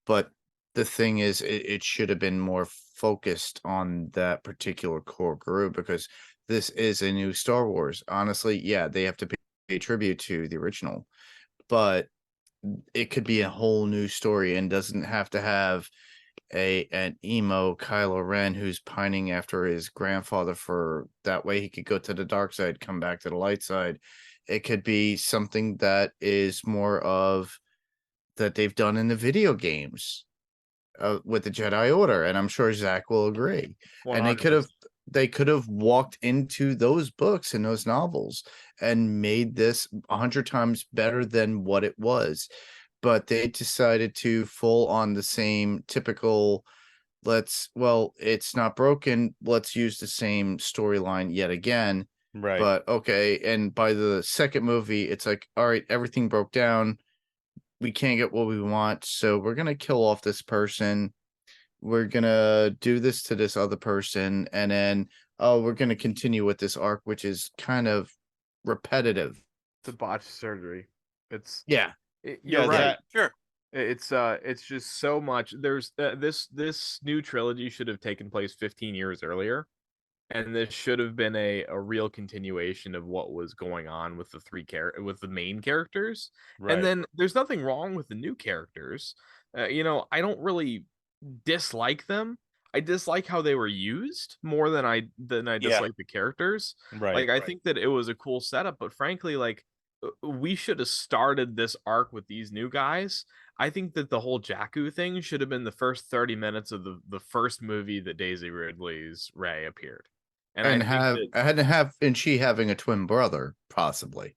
but the thing is, it should have been more focused on that particular core group, because this is a new Star Wars. Honestly, yeah, they have to pay tribute to the original, but it could be a whole new story and doesn't have to have an emo Kylo Ren who's pining after his grandfather for that way he could go to the dark side, come back to the light side. It could be something that is more of that they've done in the video games with the Jedi Order, and I'm sure Zach will agree. 100%. And they could have walked into those books and those novels and made this 100 times better than what it was, but they decided to full on the same typical it's not broken, let's use the same storyline yet again. Right. But okay, and by the second movie it's like, all right, everything broke down, we can't get what we want, so we're gonna kill off this person, we're gonna do this to this other person, and then we're gonna continue with this arc, which is kind of repetitive. It's a botched surgery. It's Yeah. you're right. Sure. It's just so much. There's this new trilogy should have taken place 15 years earlier, and this should have been a real continuation of what was going on with with the main characters. Right. And then there's nothing wrong with the new characters. I don't really dislike them. I dislike how they were used more than I dislike the characters. Right. Like I think that it was a cool setup, but frankly, like we should have started this arc with these new guys. I think that the whole Jakku thing should have been the first 30 minutes of the first movie that Daisy Ridley's Rey appeared. And she having a twin brother, possibly.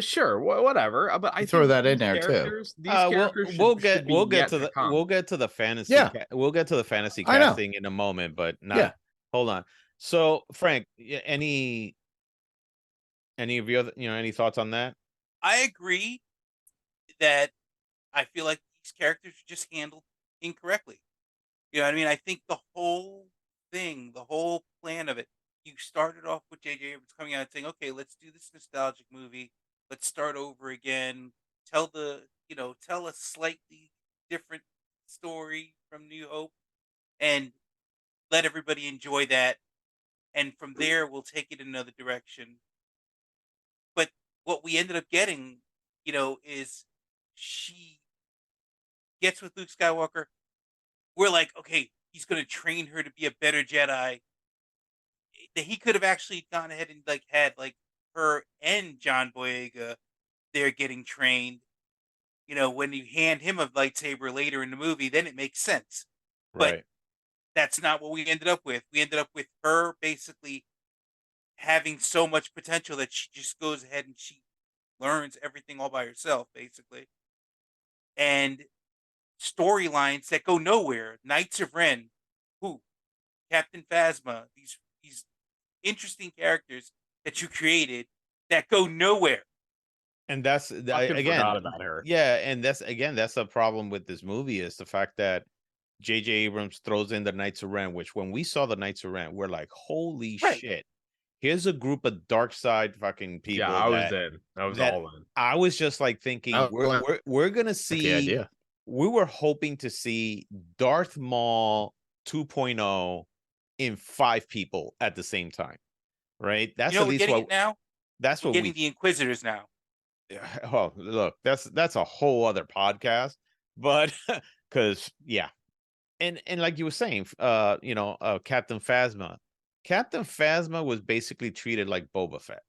Sure, whatever. But I throw think that in these there too. characters- These characters we'll should get be we'll get yet to the come. we'll get to the fantasy. Yeah. We'll get to the fantasy I know. casting in a moment, but not. Yeah. Hold on. So, Frank, any of your any thoughts on that? I agree that I feel like these characters are just handled incorrectly. You know what I mean? I think the whole thing, the whole plan of it, you started off with J.J. Abrams coming out and saying, okay, let's do this nostalgic movie. Let's start over again. Tell a slightly different story from New Hope and let everybody enjoy that. And from there, we'll take it in another direction. But what we ended up getting, is she gets with Luke Skywalker. We're like, okay, he's going to train her to be a better Jedi. That he could have actually gone ahead and had her and John Boyega there getting trained. When you hand him a lightsaber later in the movie, then it makes sense. Right. But that's not what we ended up with. We ended up with her basically having so much potential that she just goes ahead and she learns everything all by herself, basically. And storylines that go nowhere. Knights of Ren, Captain Phasma, these interesting characters that you created that go nowhere. And that's Fucking again forgot about her. Yeah, and that's a problem with this movie, is the fact that J.J. Abrams throws in the Knights of Ren, which when we saw the Knights of Ren, we're like, holy shit. Here's a group of dark side fucking people. Yeah, I was in. I was all in. I was just like thinking, we're gonna see. We were hoping to see Darth Maul 2.0 in 5 people at the same time, right? That's at least what now. That's what we're getting the Inquisitors now. Oh, look, that's a whole other podcast, but because and like you were saying, Captain Phasma. Captain Phasma was basically treated like Boba Fett.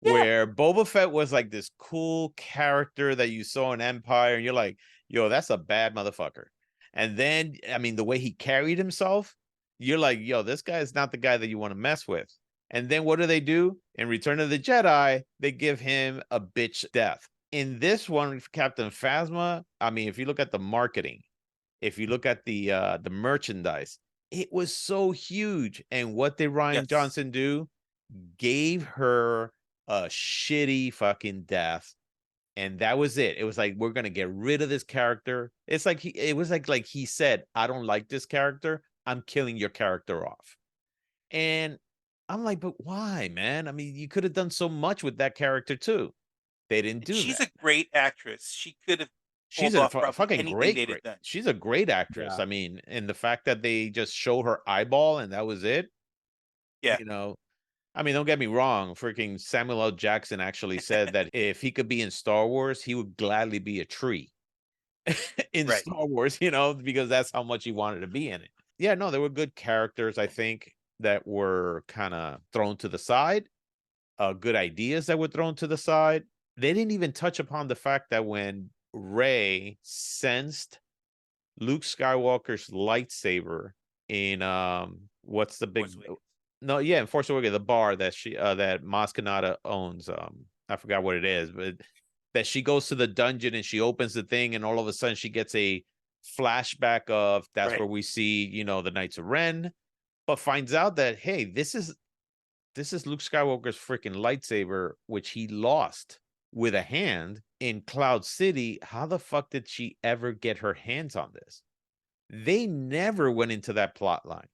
Yeah. Where Boba Fett was like this cool character that you saw in Empire, and you're like, yo, that's a bad motherfucker. And then, I mean, the way he carried himself, you're like, yo, this guy is not the guy that you want to mess with. And then what do? In Return of the Jedi, they give him a bitch death. In this one, Captain Phasma, I mean, if you look at the marketing, if you look at the merchandise, it was so huge. And what did Rian Johnson do? Gave her a shitty fucking death. And that was it. It was like, we're gonna get rid of this character. It's like he said, I don't like this character. I'm killing your character off. And I'm like, but why, man? I mean, you could have done so much with that character too. They didn't do She's that. A great actress. She could have. She's a fucking great. She's a great actress. Yeah. I mean, and the fact that they just show her eyeball and that was it. Yeah. I mean, don't get me wrong. Freaking Samuel L. Jackson actually said that if he could be in Star Wars, he would gladly be a tree in Right. Star Wars, because that's how much he wanted to be in it. Yeah, no, there were good characters, I think, that were kind of thrown to the side, good ideas that were thrown to the side. They didn't even touch upon the fact that when Rey sensed Luke Skywalker's lightsaber in what's the big Force Awakens. no, yeah, in Force Awakens, the bar that that Maz Kanata owns, I forgot what it is, but that she goes to the dungeon and she opens the thing and all of a sudden she gets a flashback of that's Right. where we see, the Knights of Ren, but finds out that hey, this is Luke Skywalker's freaking lightsaber, which he lost with a hand in Cloud City. How the fuck did she ever get her hands on this? They never went into that plot line.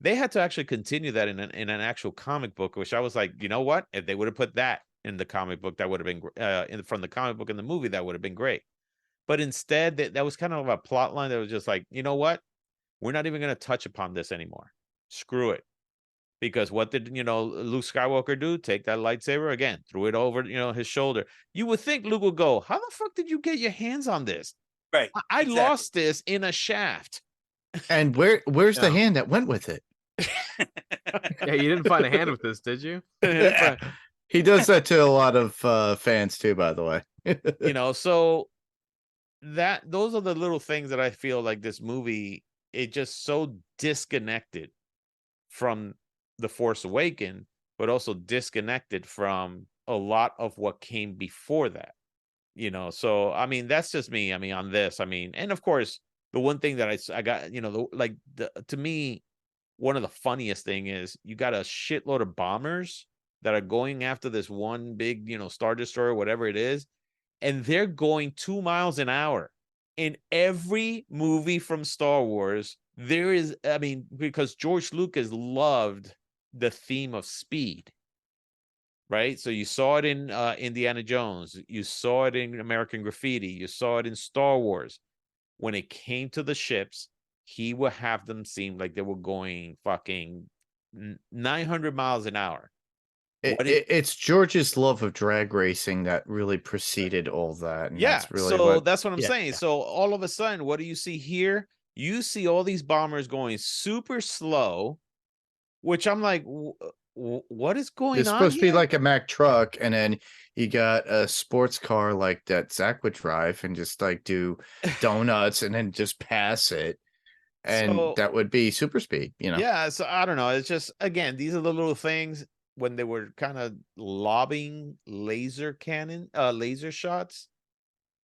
They had to actually continue that in an actual comic book, which I was like, you know what? If they would have put that in the comic book, that would have been from the comic book in the movie, that would have been great. But instead, that was kind of a plot line that was just like, you know what? We're not even going to touch upon this anymore. Screw it. Because what did Luke Skywalker do? Take that lightsaber again, threw it over his shoulder. You would think Luke would go, "How the fuck did you get your hands on this? Right. I exactly. lost this in a shaft." And where's the Yeah. hand that went with it? Yeah, you didn't find a hand with this, did you? He does that to a lot of fans too, by the way. So those are the little things that I feel like this movie, it just so disconnected from The Force Awakens, but also disconnected from a lot of what came before that. So I mean, that's just me. I mean, on this, I mean, and of course, the one thing that I got, to me, one of the funniest thing is you got a shitload of bombers that are going after this one big, Star Destroyer, whatever it is, and they're going 2 miles an hour. In every movie from Star Wars, there is, I mean, because George Lucas loved the theme of speed, right? So you saw it in Indiana Jones, you saw it in American Graffiti, you saw it in Star Wars. When it came to the ships, he would have them seem like they were going fucking 900 miles an hour. It's George's love of drag racing that really preceded all that. And Yeah, that's really that's what I'm yeah, saying. yeah. So all of a sudden, what do you see here? You see all these bombers going super slow, which I'm like, what is going It's on supposed to be here? like a Mack truck, and then you got a sports car like that Zack would drive and just like do donuts and then just pass it. And So that would be super speed, yeah, so I don't know. It's just, again, these are the little things when they were kind of lobbing laser shots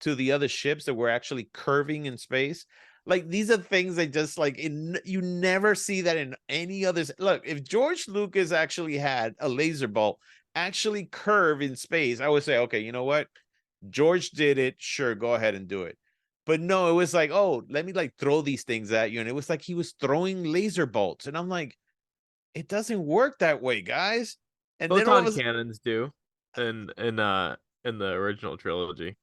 to the other ships that were actually curving in space. Like, these are things that just like you never see that in any other. Look, if George Lucas actually had a laser bolt actually curve in space, I would say, okay, you know what? George did it. Sure, go ahead and do it. But no, it was like, oh, let me like throw these things at you. And it was like he was throwing laser bolts. And I'm like, it doesn't work that way, guys. And then all of Photon a cannons do in the original trilogy.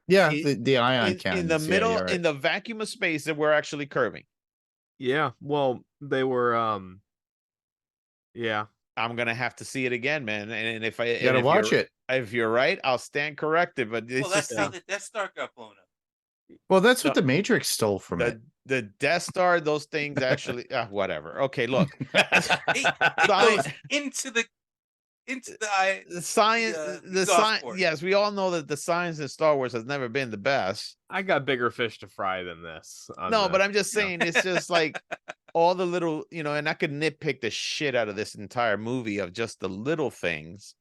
Yeah, in, the ion in the cannons. Yeah, middle, you're right. in the vacuum of space, that we're actually curving. Yeah, well, they were yeah. I'm gonna have to see it again, man. And if You gotta watch it. if you're right, I'll stand corrected. But it's Well, that's just how the Death Star got blown up. Well, that's No, what the Matrix stole from it. the Death Star, those things actually, whatever. Okay, look, It goes into the eye. the science, the exhaust science. port. Yes, we all know that the science in Star Wars has never been the best. I got bigger fish to fry than this. No, but I'm just saying, it's just like all the little, and I could nitpick the shit out of this entire movie of just the little things.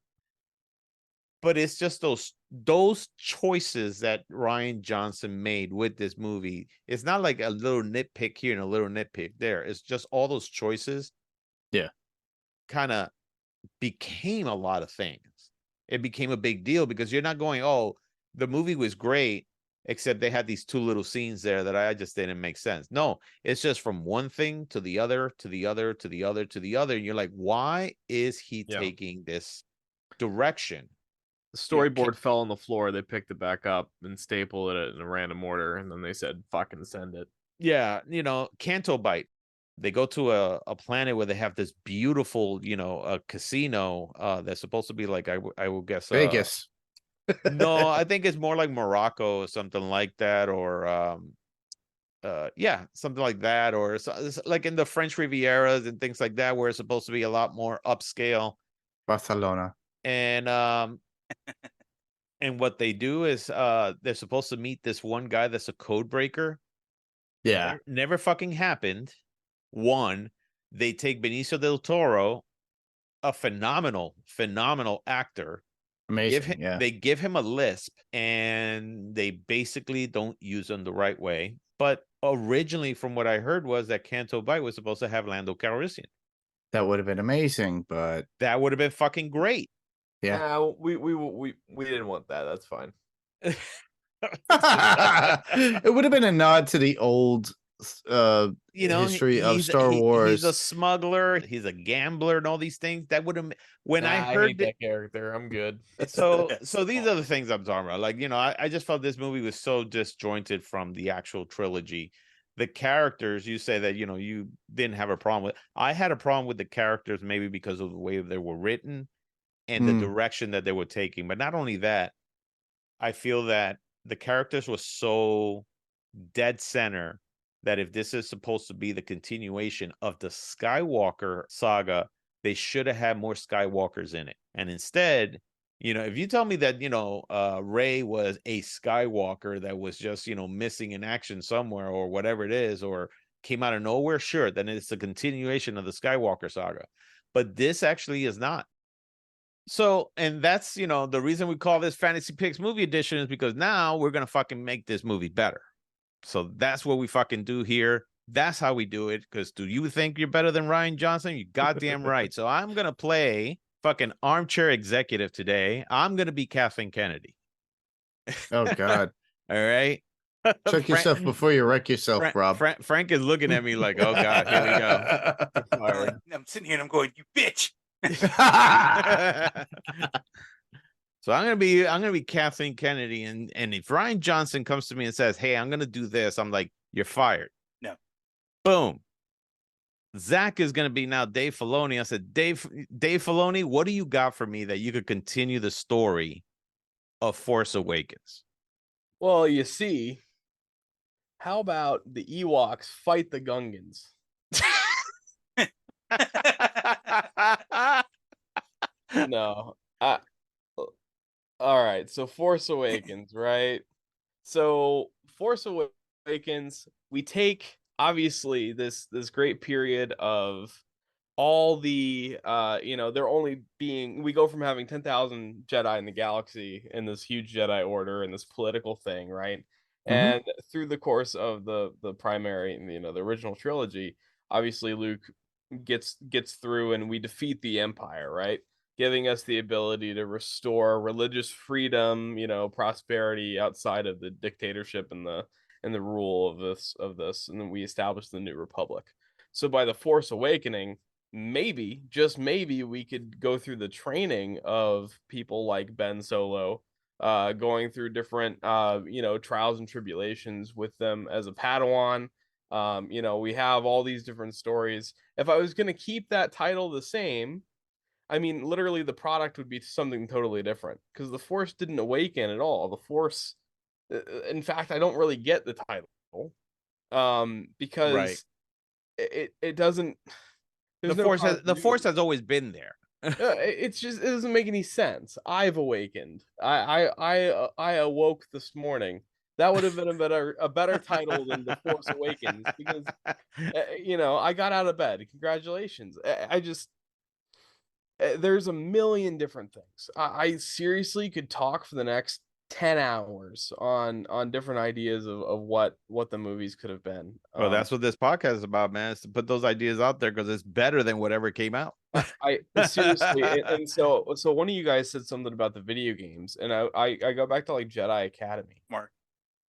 But it's just those choices that Rian Johnson made with this movie. It's not like a little nitpick here and a little nitpick there. It's just all those choices. Yeah. Kind of became a lot of things. It became a big deal because you're not going, oh, the movie was great, except they had these two little scenes there that I just didn't make sense. No, it's just from one thing to the other, to the other, to the other, to the other. And you're like, why is he taking this direction? The storyboard fell on the floor. They picked it back up and stapled it in a random order, and then they said, "Fucking send it." Yeah, Canto Bite. they go to a planet where they have this beautiful, a casino that's supposed to be like I will guess Vegas. No, I think it's more like Morocco or something like that, or yeah, something like that, or it's like in the French Rivieras and things like that, where it's supposed to be a lot more upscale. Barcelona. And and what they do is they're supposed to meet this one guy that's a code breaker. Yeah. Never fucking happened. One, they take Benicio del Toro, a phenomenal actor. Amazing. They give him a lisp, and they basically don't use him the right way. But originally, from what I heard, was that Canto Bight was supposed to have Lando Calrissian. That would have been amazing, but that would have been fucking great. Yeah, we didn't want that. That's fine. It would have been a nod to the old history of Star Wars. He's a smuggler, he's a gambler, and all these things. That would have I heard that character, I'm good. So these are the things I'm talking about. Like, I just felt this movie was so disjointed from the actual trilogy. The characters, you say that you didn't have a problem with. I had a problem with the characters, maybe because of the way they were written and the direction that they were taking. But not only that, I feel that the characters were so dead center that if this is supposed to be the continuation of the Skywalker saga, they should have had more Skywalkers in it. And instead, if you tell me that, Rey was a Skywalker that was just, missing in action somewhere or whatever it is, or came out of nowhere, sure, then it's a continuation of the Skywalker saga. But this actually is not. So, and that's, the reason we call this Fantasy Picks Movie Edition is because now we're going to fucking make this movie better. So that's what we fucking do here. That's how we do it. Because do you think you're better than Rian Johnson? You goddamn right. So I'm going to play fucking armchair executive today. I'm going to be Kathleen Kennedy. Oh, God. All right. Check yourself before you wreck yourself, Rob. Frank is looking at me like, oh, God, here we go. I'm sitting here and I'm going, you bitch. So I'm gonna be Kathleen Kennedy, and if Rian Johnson comes to me and says, "Hey, I'm gonna do this," I'm like, "You're fired." No. Boom. Zach is gonna be now Dave Filoni. I said, Dave Filoni, what do you got for me that you could continue the story of Force Awakens? Well, you see, how about the Ewoks fight the Gungans? No. All right, so Force Awakens, right? So Force Awakens, we take obviously this great period of all the they're only being, we go from having 10,000 Jedi in the galaxy in this huge Jedi order and this political thing, right? And through the course of the primary, the original trilogy, obviously Luke gets through and we defeat the Empire, right? Giving us the ability to restore religious freedom, prosperity outside of the dictatorship and the rule of this, and then we establish the New Republic. So by the Force Awakening, maybe, just maybe, we could go through the training of people like Ben Solo, going through different trials and tribulations with them as a Padawan. We have all these different stories. If I was going to keep that title the same, I mean, literally the product would be something totally different, because the Force didn't awaken at all. The Force, in fact, I don't really get the title, because it doesn't. The Force has always been there. It doesn't make any sense. I've awakened. I awoke this morning. That would have been a better title than The Force Awakens, because I got out of bed. Congratulations. There's a million different things. I seriously could talk for the next 10 hours on different ideas of what the movies could have been. Well, that's what this podcast is about, man. Is to put those ideas out there, because it's better than whatever came out. I seriously, and so one of you guys said something about the video games, and I go back to like Jedi Academy. Mark.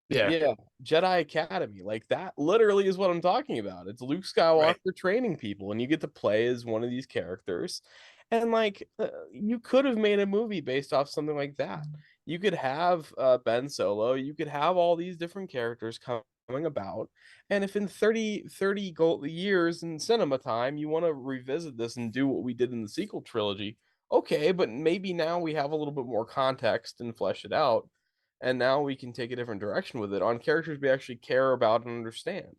Yeah, Jedi Academy, like that literally is what I'm talking about. It's Luke Skywalker training people, and you get to play as one of these characters. And like, you could have made a movie based off something like that. You could have Ben Solo. You could have all these different characters come coming about. And if in 30 years in cinema time, you want to revisit this and do what we did in the sequel trilogy, okay, but maybe now we have a little bit more context and flesh it out. And now we can take a different direction with it on characters we actually care about and understand.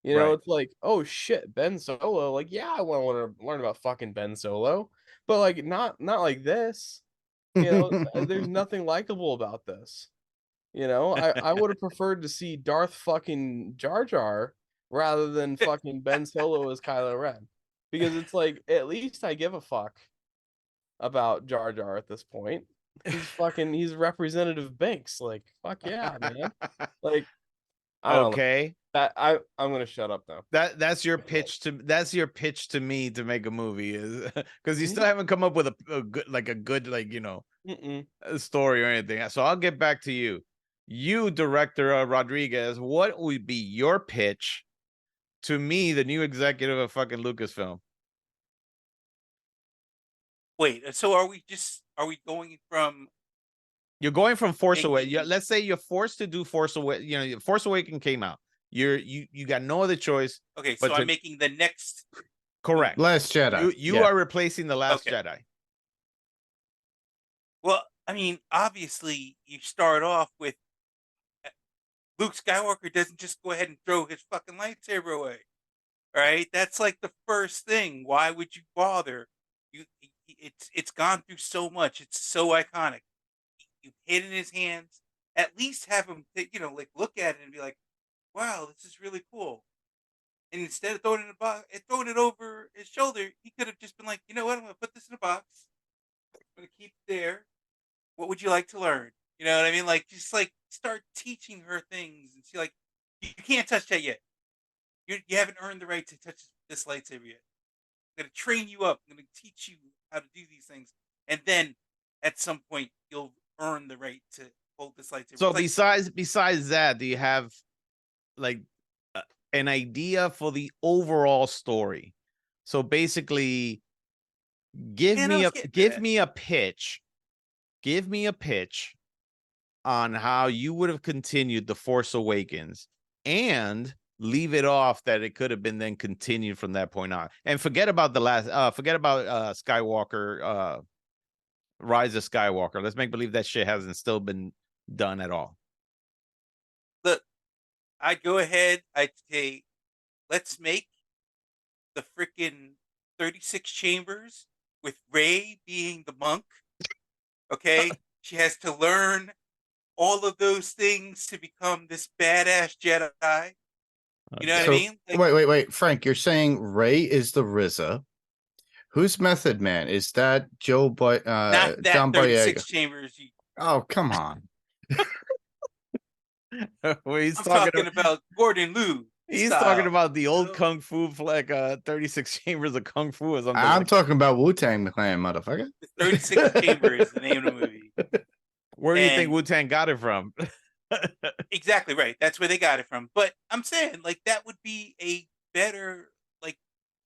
You know, Right. it's like, oh shit, Ben Solo. Like, yeah, I want to learn about fucking Ben Solo, but like, not like this. You know, there's nothing likable about this. You know, I would have preferred to see Darth fucking Jar Jar rather than fucking Ben Solo as Kylo Ren, because it's like at least I give a fuck about Jar Jar at this point. He's Representative Binks. Like, fuck yeah, man. Like, I don't know. Okay. I'm gonna shut up now. That's your pitch to me to make a movie, is because you still haven't come up with a good a story or anything. So I'll get back to you. You, director Rodriguez, what would be your pitch to me, the new executive of fucking Lucasfilm? Wait, so are we going from You're going from Force Away. making Let's say you're forced to do Force Away. You know, Force Awakening came out. You got no other choice. okay, but so I'm making the next correct. Last Jedi. You Yeah. are replacing the Last Okay. Jedi. Well, I mean, obviously you start off with Luke Skywalker doesn't just go ahead and throw his fucking lightsaber away. Right? That's like the first thing. Why would you bother? It's gone through so much. It's so iconic. You've hid in his hands. At least have him, like look at it and be like, "Wow, this is really cool." And instead of throwing it in a box and throwing it over his shoulder, he could have just been like, "You know what? I'm gonna put this in a box. I'm gonna keep it there. What would you like to learn?" You know what I mean? Like, just like start teaching her things and see, like, you can't touch that yet. You haven't earned the right to touch this lightsaber yet. I'm gonna train you up. I'm gonna teach you how to do these things, and then at some point you'll earn the right to hold this lightsaber. So It's like, besides that, do you have like an idea for the overall story? So basically, give man, I me was a getting to give that. me a pitch. Give me a pitch on how you would have continued the Force Awakens, and leave it off that it could have been then continued from that point on. And forget about Skywalker, Rise of Skywalker. Let's make believe that shit hasn't still been done at all. Look, I'd go ahead. I'd say, let's make the freaking 36 chambers with Rey being the monk. Okay, she has to learn all of those things to become this badass Jedi. You know what I mean? Like, Wait, Frank, you're saying Rey is the RZA. Who's Method Man? Is that not that John 36 Boyega? chambers. Oh, come on. Well, he's I'm talking talking about Gordon Liu. he's style, talking about the old you know? kung fu, like 36 chambers of kung fu or something. I'm like talking about Wu-Tang Clan, motherfucker. 36 Chamber is the name of the movie. Where do you think And- Wu-Tang got it from? Exactly right. That's where they got it from. But I'm saying, like, that would be a better, like,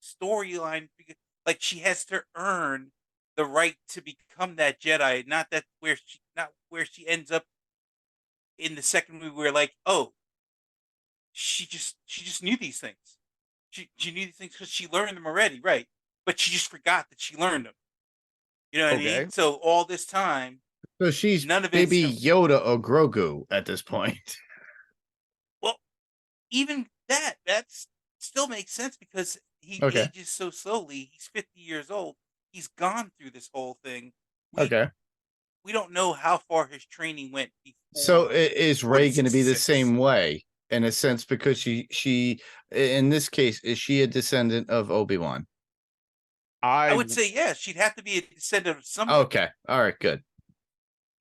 storyline. Like, she has to earn the right to become that Jedi, not where she ends up in the second movie, where, like, oh, she just knew these things. She knew these things because she learned them already, right? But she just forgot that she learned them. You know what I Okay. mean? So all this time, So she's none of it's baby Yoda or Grogu at this point. well, even that still makes sense because he Okay. ages so slowly. He's 50 years old. He's gone through this whole thing. Okay. We don't know how far his training went before. So is Rey going to be the 46. same way in a sense, because she in this case, is she a descendant of Obi-Wan? I would say yes. She'd have to be a descendant of someone. Okay. All right, good.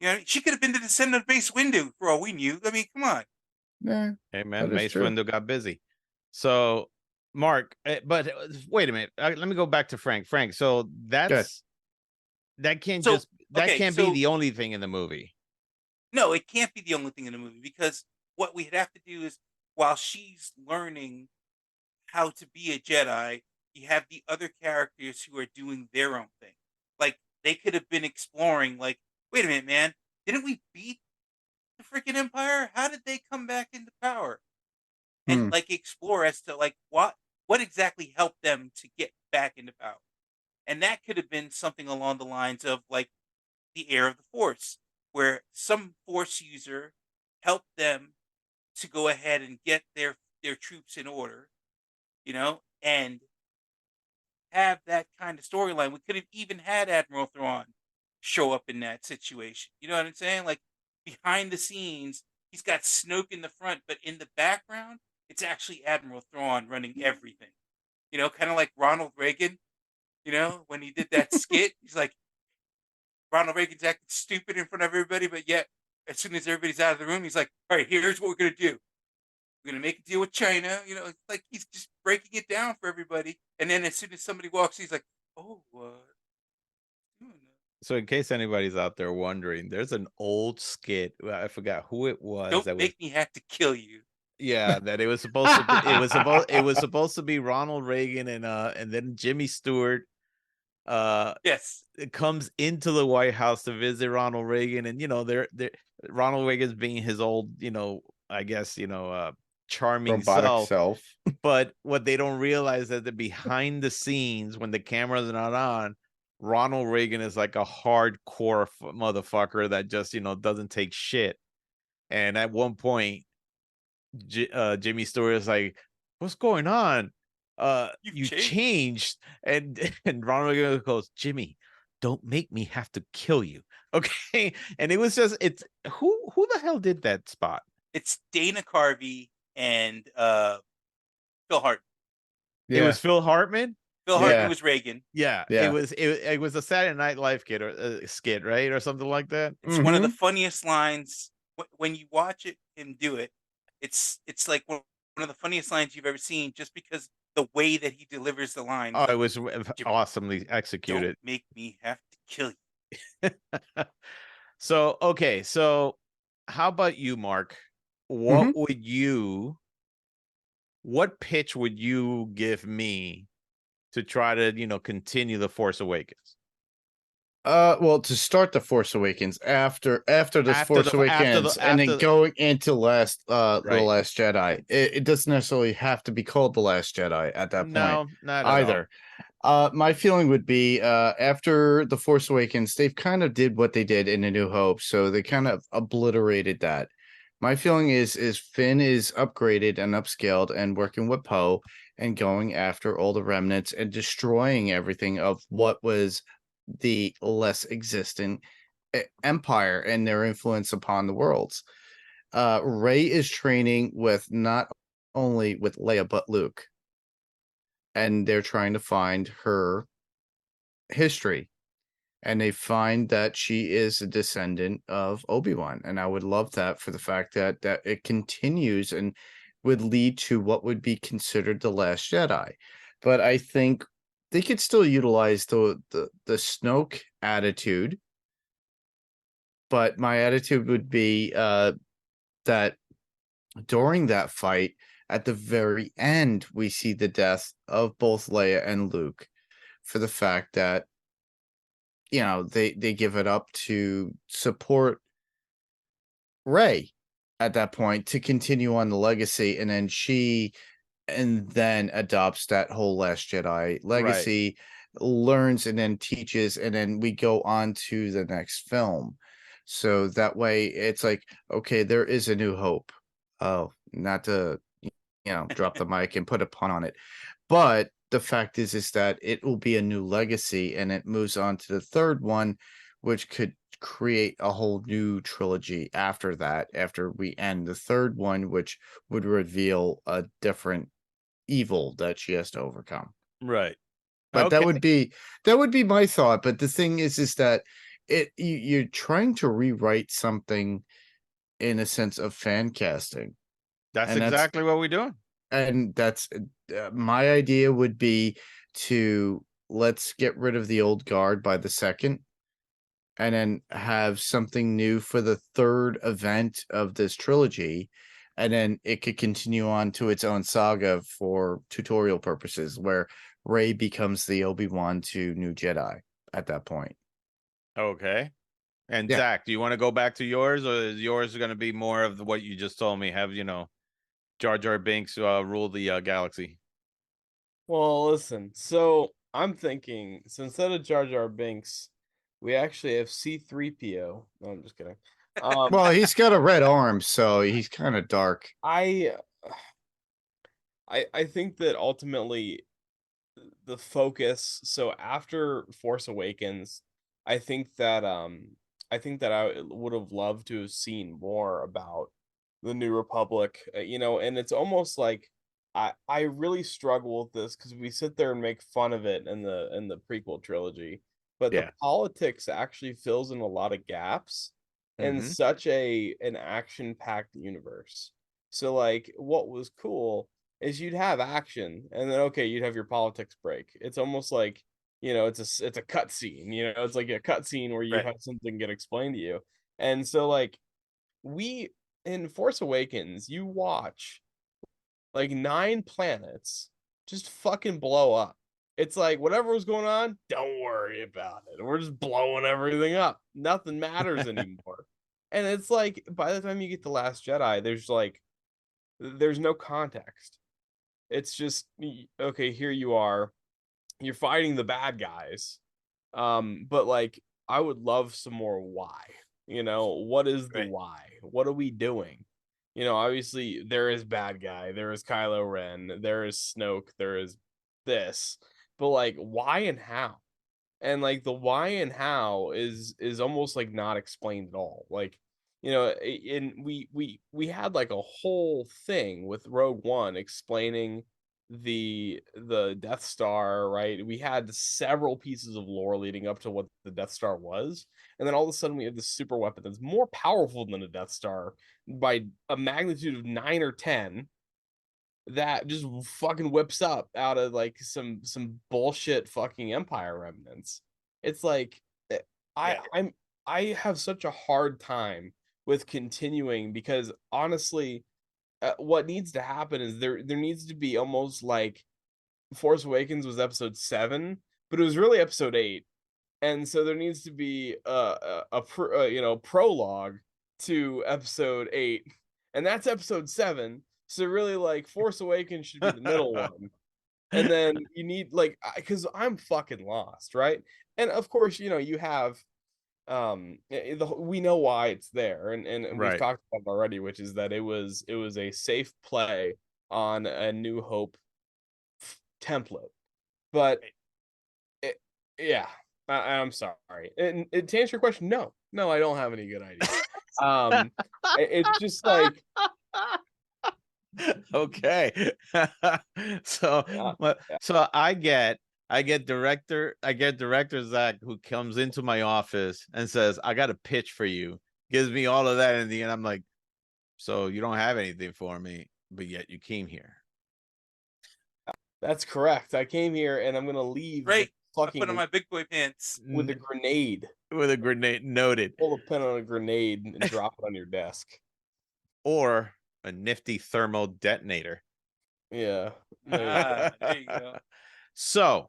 You know, she could have been the descendant of Mace Windu for all we knew. I mean, come on. Yeah. Hey man, That is Mace true. Windu got busy. So, Mark, but wait a minute. Let me go back to Frank. Frank, so that can't So, be so- the only thing in the movie. No, it can't be the only thing in the movie, because what we'd have to do is, while she's learning how to be a Jedi, you have the other characters who are doing their own thing. Like, they could have been exploring, like, wait a minute, man, didn't we beat the freaking Empire? How did they come back into power? explore as to like what exactly helped them to get back into power. And that could have been something along the lines of like the heir of the Force, where some Force user helped them to go ahead and get their troops in order, you know, and have that kind of storyline. We could have even had Admiral Thrawn show up in that situation. You know what I'm saying? Like behind the scenes, he's got Snoke in the front, but in the background, it's actually Admiral Thrawn running everything. You know, kind of like Ronald Reagan, you know, when he did that skit, he's like, Ronald Reagan's acting stupid in front of everybody, but yet as soon as everybody's out of the room, he's like, all right, here's what we're going to do. We're going to make a deal with China. You know, it's like he's just breaking it down for everybody. And then as soon as somebody walks, he's like, oh, So in case anybody's out there wondering, there's an old skit. I forgot who it was. Don't make me have to kill you. Yeah, that it was supposed to be. It was supposed to be Ronald Reagan and then Jimmy Stewart. Yes, it comes into the White House to visit Ronald Reagan, and you know, they're Ronald Reagan's being his old, you know, I guess, you know, charming Robotic self. But what they don't realize is that behind the scenes, when the cameras are not on, Ronald Reagan is like a hardcore motherfucker that just, you know, doesn't take shit. And at one point, Jimmy Stewart is like, "What's going on? You changed." And Ronald Reagan goes, "Jimmy, don't make me have to kill you." Okay. And it was just, it's who the hell did that spot? It's Dana Carvey and Phil Hartman. Yeah. It was Phil Hartman. Phil Hartman was Reagan. Yeah. It was a Saturday Night Live skit, right, or something like that. It's one of the funniest lines when you watch him do it. It's like one of the funniest lines you've ever seen, just because the way that he delivers the line. Oh, it was awesomely executed. Don't make me have to kill you. So, okay. So how about you, Mark? What what pitch would you give me to try to, you know, continue The Force Awakens? Well, to start The Force Awakens after Force Awakens, and then going into The Last Jedi. It doesn't necessarily have to be called The Last Jedi at that point. No, not either. My feeling would be after The Force Awakens, they've kind of did what they did in A New Hope, so they kind of obliterated that. My feeling is Finn is upgraded and upscaled and working with Poe and going after all the remnants and destroying everything of what was the less existent empire and their influence upon the worlds. Rey is training with not only with Leia but Luke, and they're trying to find her history, and they find that she is a descendant of Obi-Wan, and I would love that for the fact that it continues and would lead to what would be considered The Last Jedi. But I think they could still utilize the Snoke attitude, but my attitude would be that during that fight, at the very end, we see the death of both Leia and Luke, for the fact that, you know, they give it up to support Rey at that point to continue on the legacy, and then adopts that whole Last Jedi legacy, learns and then teaches, and then we go on to the next film. So that way it's like, okay, there is a New Hope. Oh, not to, you know, drop the mic and put a pun on it, but the fact is that it will be a new legacy, and it moves on to the third one, which could create a whole new trilogy after that, after we end the third one, which would reveal a different evil that she has to overcome. Right. But that would be my thought. But the thing is that you're trying to rewrite something in a sense of fan casting. That's exactly what we're doing. And that's my idea would be to let's get rid of the old guard by the second, and then have something new for the third event of this trilogy. And then it could continue on to its own saga for tutorial purposes, where Rey becomes the Obi-Wan to New Jedi at that point. Okay. And Zach, do you want to go back to yours, or is yours going to be more of what you just told me? Have, you know, Jar Jar Binks rule the galaxy. Well, listen. So I'm thinking, so instead of Jar Jar Binks, we actually have C3PO. No, I'm just kidding. Well, he's got a red arm, so he's kind of dark. I think that ultimately the focus. So after Force Awakens, I think that I would have loved to have seen more about the New Republic. And it's almost like I really struggle with this because we sit there and make fun of it in the prequel trilogy, but the Yeah. politics actually fills in a lot of gaps in Mhm. such an action-packed universe. So like what was cool is you'd have action and then okay, you'd have your politics break. It's almost like, it's a cut scene, it's like a cut scene where you Right. have something get explained to you. And so like we in Force Awakens, you watch like 9 planets just fucking blow up. It's like whatever was going on, don't worry about it. We're just blowing everything up. Nothing matters anymore. And it's like by the time you get to Last Jedi, there's no context. It's just okay, here you are. You're fighting the bad guys. But like I would love some more why. What is the Right. why? What are we doing? Obviously there is bad guy, there is Kylo Ren, there is Snoke, there is this. But like why and how? And like the why and how is almost like not explained at all. Like, and we had like a whole thing with Rogue One explaining the Death Star, right? We had several pieces of lore leading up to what the Death Star was, and then all of a sudden we have this super weapon that's more powerful than a Death Star by a magnitude of 9 or 10 that just fucking whips up out of like some bullshit fucking Empire remnants. It's like I Yeah. I have such a hard time with continuing because honestly, what needs to happen is there needs to be almost like Force Awakens was episode 7, but it was really episode 8, and so there needs to be prologue to episode 8, and that's episode 7. So really, like Force Awakens should be the middle one, and then you need like because I'm fucking lost, right? And of course, you have we know why it's there, and we've Right. talked about it already, which is that it was a safe play on a New Hope template, but yeah, I'm sorry. And to answer your question, no, I don't have any good ideas. It's just like Okay. So yeah. so I get director Zack who comes into my office and says, I got a pitch for you. Gives me all of that in the end. I'm like, so you don't have anything for me, but yet you came here. That's correct. I came here and I'm gonna leave Right. I fucking put on my big boy pants. with a grenade. With a grenade, noted. Pull the pin on a grenade and drop it on your desk. Or a nifty thermal detonator. Yeah. There you go. So,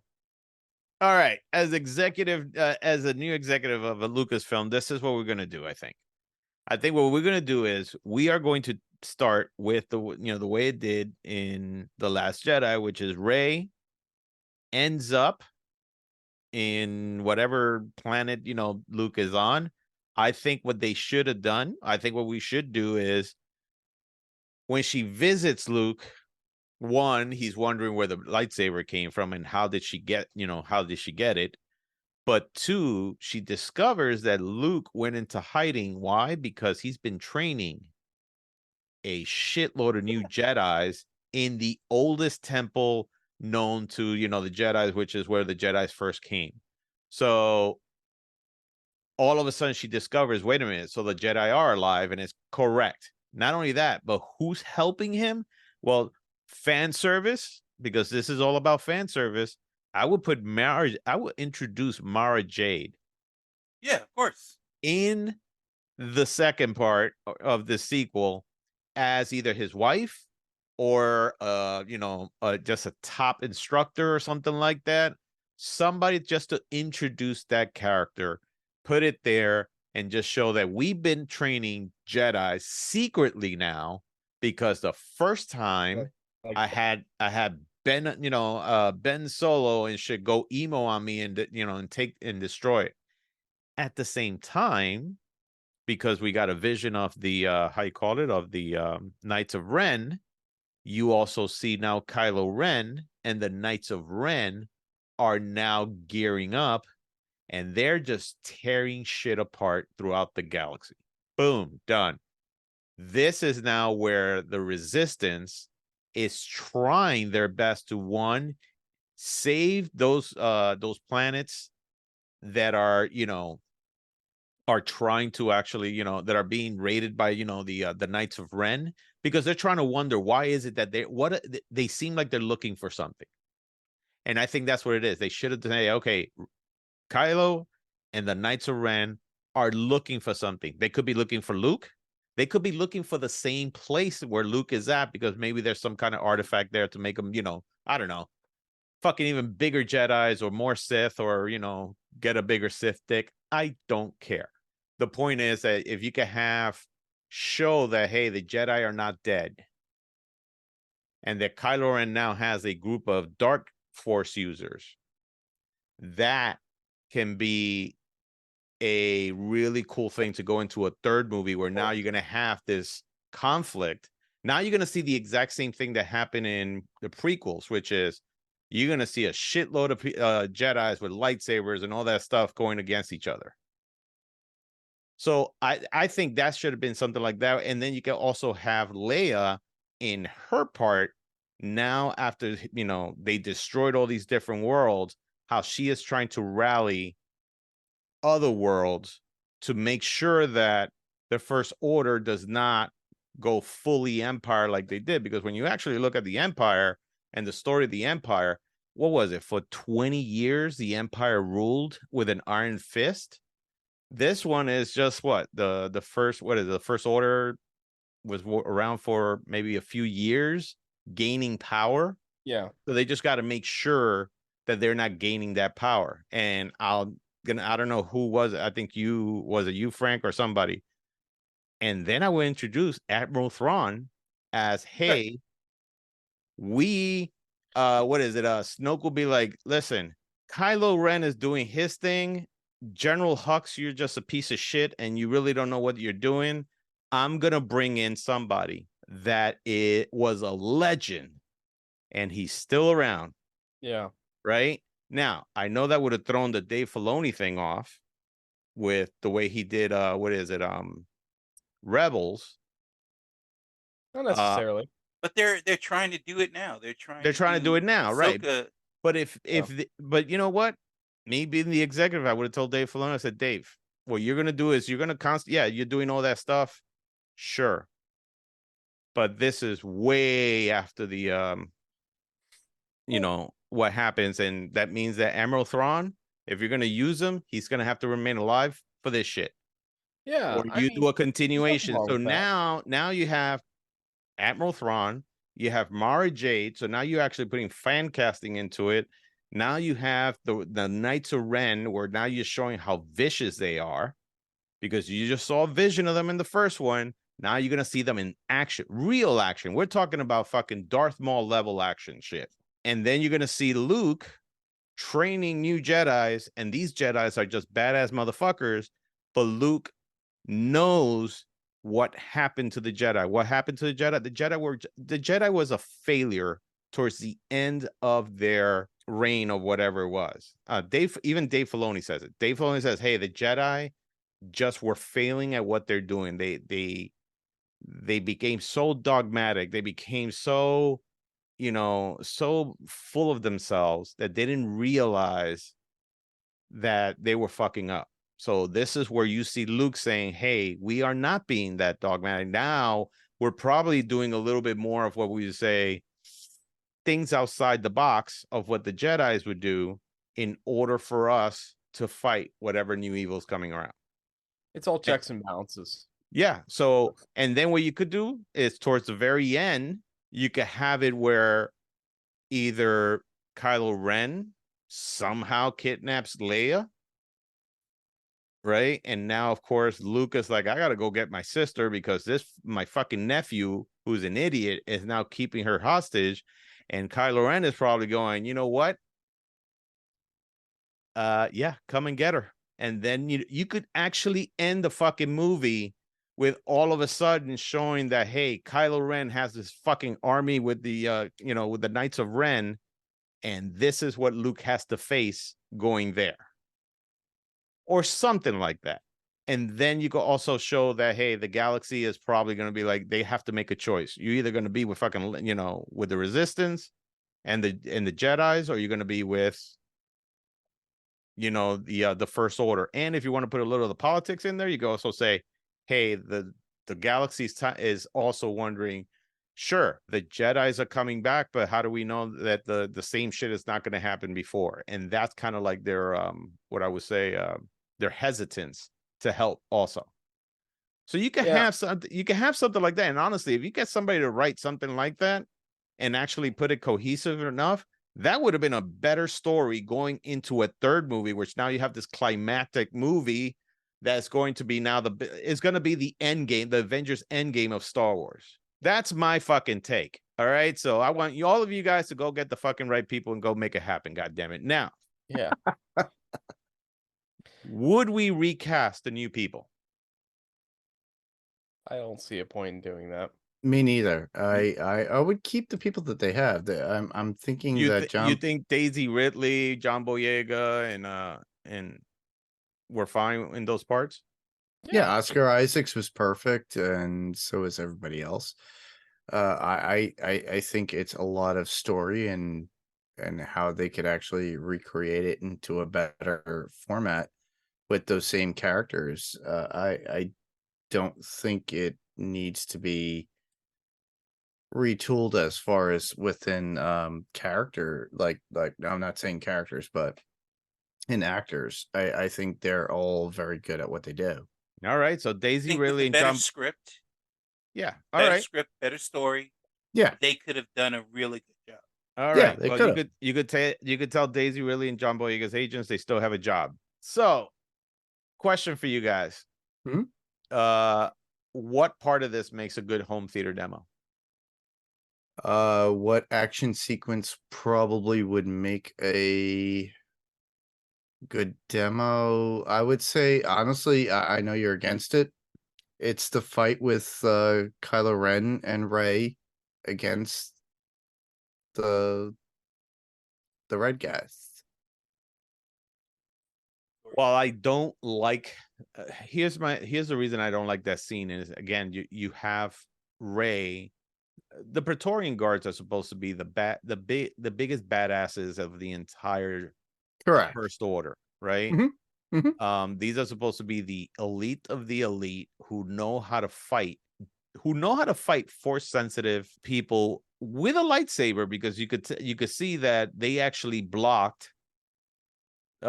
all right, as a new executive of a Lucasfilm, this is what we're going to do. I think what we're going to do is we are going to start with the way it did in The Last Jedi, which is Rey ends up in whatever planet Luke is on. I think what they should have done, I think what we should do is when she visits Luke, one, he's wondering where the lightsaber came from and how did she get it? But two, she discovers that Luke went into hiding. Why? Because he's been training a shitload of new Jedis in the oldest temple known to, the Jedis, which is where the Jedis first came. So all of a sudden she discovers, wait a minute, so the Jedi are alive, and it's correct. Not only that, but who's helping him? Well, fan service, because this is all about fan service. I would introduce Mara Jade. Yeah, of course. In the second part of the sequel as either his wife or just a top instructor or something like that. Somebody just to introduce that character, put it there, and just show that we've been training Jedi secretly now because the first time Like, I had Ben, Ben Solo and shit go emo on me and and take and destroy it. At the same time, because we got a vision of the how you call it, of the Knights of Ren, you also see now Kylo Ren and the Knights of Ren are now gearing up, and they're just tearing shit apart throughout the galaxy. Boom, done. This is now where the Resistance is trying their best to, one, save those planets that are are trying to actually that are being raided by the Knights of Ren, because they're trying to wonder why is it that they seem like they're looking for something. And I think that's what it is. They should have said, okay, Kylo and the Knights of Ren are looking for something. They could be looking for Luke. They could be looking for the same place where Luke is at, because maybe there's some kind of artifact there to make them, I don't know, fucking even bigger Jedis or more Sith, or, get a bigger Sith dick. I don't care. The point is that if you can show that, hey, the Jedi are not dead, and that Kylo Ren now has a group of dark Force users, that can be a really cool thing to go into a third movie, where now you're going to have this conflict. Now you're going to see the exact same thing that happened in the prequels, which is you're going to see a shitload of Jedis with lightsabers and all that stuff going against each other. So I think that should have been something like that. And then you can also have Leia in her part now, after they destroyed all these different worlds, how she is trying to rally other worlds to make sure that the First Order does not go fully Empire like they did. Because when you actually look at the Empire and the story of the Empire, what was it? For 20 years, the Empire ruled with an iron fist. This one is just the First Order was around for maybe a few years, gaining power. Yeah. So they just got to make sure that they're not gaining that power. And I don't know who was it. I think you, Frank, or somebody. And then I will introduce Admiral Thrawn as, hey, we, Snoke will be like, listen, Kylo Ren is doing his thing. General Hux, you're just a piece of shit and you really don't know what you're doing. I'm going to bring in somebody that it was a legend and he's still around. Yeah. Right? Now, I know that would have thrown the Dave Filoni thing off with the way he did, Rebels. Not necessarily. But they're trying to do it now. They're trying to do it now, right? But but you know what? Me being the executive, I would have told Dave Filoni, I said, Dave, what you're going to do is you're going to you're doing all that stuff. Sure. But this is way after the, what happens. And that means that Admiral Thrawn, if you're going to use him, he's going to have to remain alive for this shit. Yeah. Or do a continuation. So now you have Admiral Thrawn, you have Mara Jade. So now you're actually putting fan casting into it. Now you have the Knights of Ren, where now you're showing how vicious they are, because you just saw a vision of them in the first one. Now you're going to see them in action, real action. We're talking about fucking Darth Maul level action shit. And then you're going to see Luke training new Jedis, and these Jedis are just badass motherfuckers, but Luke knows what happened to the Jedi. What happened to the Jedi? The Jedi was a failure towards the end of their reign of whatever it was. Dave Filoni says it. Dave Filoni says, hey, the Jedi just were failing at what they're doing. They became so dogmatic. They became so, so full of themselves that they didn't realize that they were fucking up. So this is where you see Luke saying, hey, we are not being that dogmatic. Now we're probably doing a little bit more of what we would say, things outside the box of what the Jedis would do in order for us to fight whatever new evil is coming around. It's all checks and balances. Yeah. So, and then what you could do is towards the very end, you could have it where either Kylo Ren somehow kidnaps Leia, right? And now, of course, Luke is like, I gotta go get my sister because my fucking nephew who's an idiot, is now keeping her hostage, and Kylo Ren is probably going, you know what? Yeah, come and get her. And then you could actually end the fucking movie with all of a sudden showing that, hey, Kylo Ren has this fucking army with the with the Knights of Ren, and this is what Luke has to face going there, or something like that. And then you could also show that, hey, the galaxy is probably going to be like, they have to make a choice. You're either going to be with fucking, with the Resistance and the Jedis, or you're going to be with, the First Order. And if you want to put a little of the politics in there, you can also say, hey, the galaxy is also wondering, sure, the Jedis are coming back, but how do we know that the same shit is not going to happen before? And that's kind of like their what I would say their hesitance to help also. So you can have something like that. And honestly, if you get somebody to write something like that and actually put it cohesive enough, that would have been a better story going into a third movie, which now you have this climactic movie that's going to be is going to be the end game, the Avengers end game of Star Wars. That's my fucking take. All right. So I want all of you guys to go get the fucking right people and go make it happen. God damn it. Now. Yeah. Would we recast the new people? I don't see a point in doing that. Me neither. I would keep the people that they have. I'm thinking that John. You think Daisy Ridley, John Boyega, and we're fine in those parts? Yeah, Oscar Isaacs was perfect, and so is everybody else. I think it's a lot of story and how they could actually recreate it into a better format with those same characters. I don't think it needs to be retooled as far as within character. Like I'm not saying characters, but in actors, I think they're all very good at what they do. All right, so Daisy Ridley and better John. Script. Yeah, All right. Better script, better story. Yeah, they could have done a really good job. All Yeah, right. they Well, could've. you could tell Daisy Ridley and John Boyega's agents they still have a job. So, question for you guys: what part of this makes a good home theater demo? What action sequence probably would make a good demo? I would say, honestly, I know you're against it. It's the fight with Kylo Ren and Rey against the red guys. Well, I don't like. Here's the reason I don't like that scene is, again, you have Rey. The Praetorian Guards are supposed to be the biggest badasses of the entire Correct. First Order, right? These are supposed to be the elite of the elite who know how to fight, force sensitive people with a lightsaber, because you could see that they actually blocked who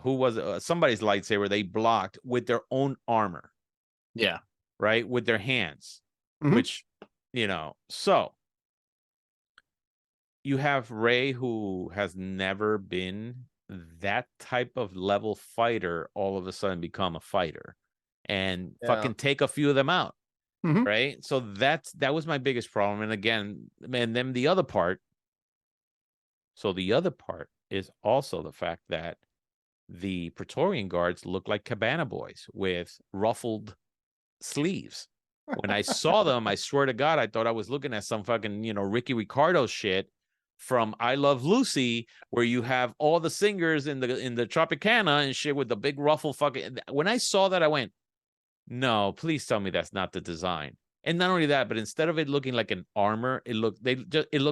was it? Somebody's lightsaber they blocked with their own armor. Yeah. Right, with their hands, which so you have Rey, who has never been that type of level fighter, all of a sudden become a fighter and fucking take a few of them out. Right. So that was my biggest problem. And again, and then the other part. So the other part is also the fact that the Praetorian Guards look like cabana boys with ruffled sleeves. When I saw them, I swear to God, I thought I was looking at some fucking, Ricky Ricardo shit from I Love Lucy, where you have all the singers in the Tropicana and shit with the big ruffle fucking. When I saw that, I went, no, please tell me that's not the design. And not only that, but instead of it looking like an armor, it looked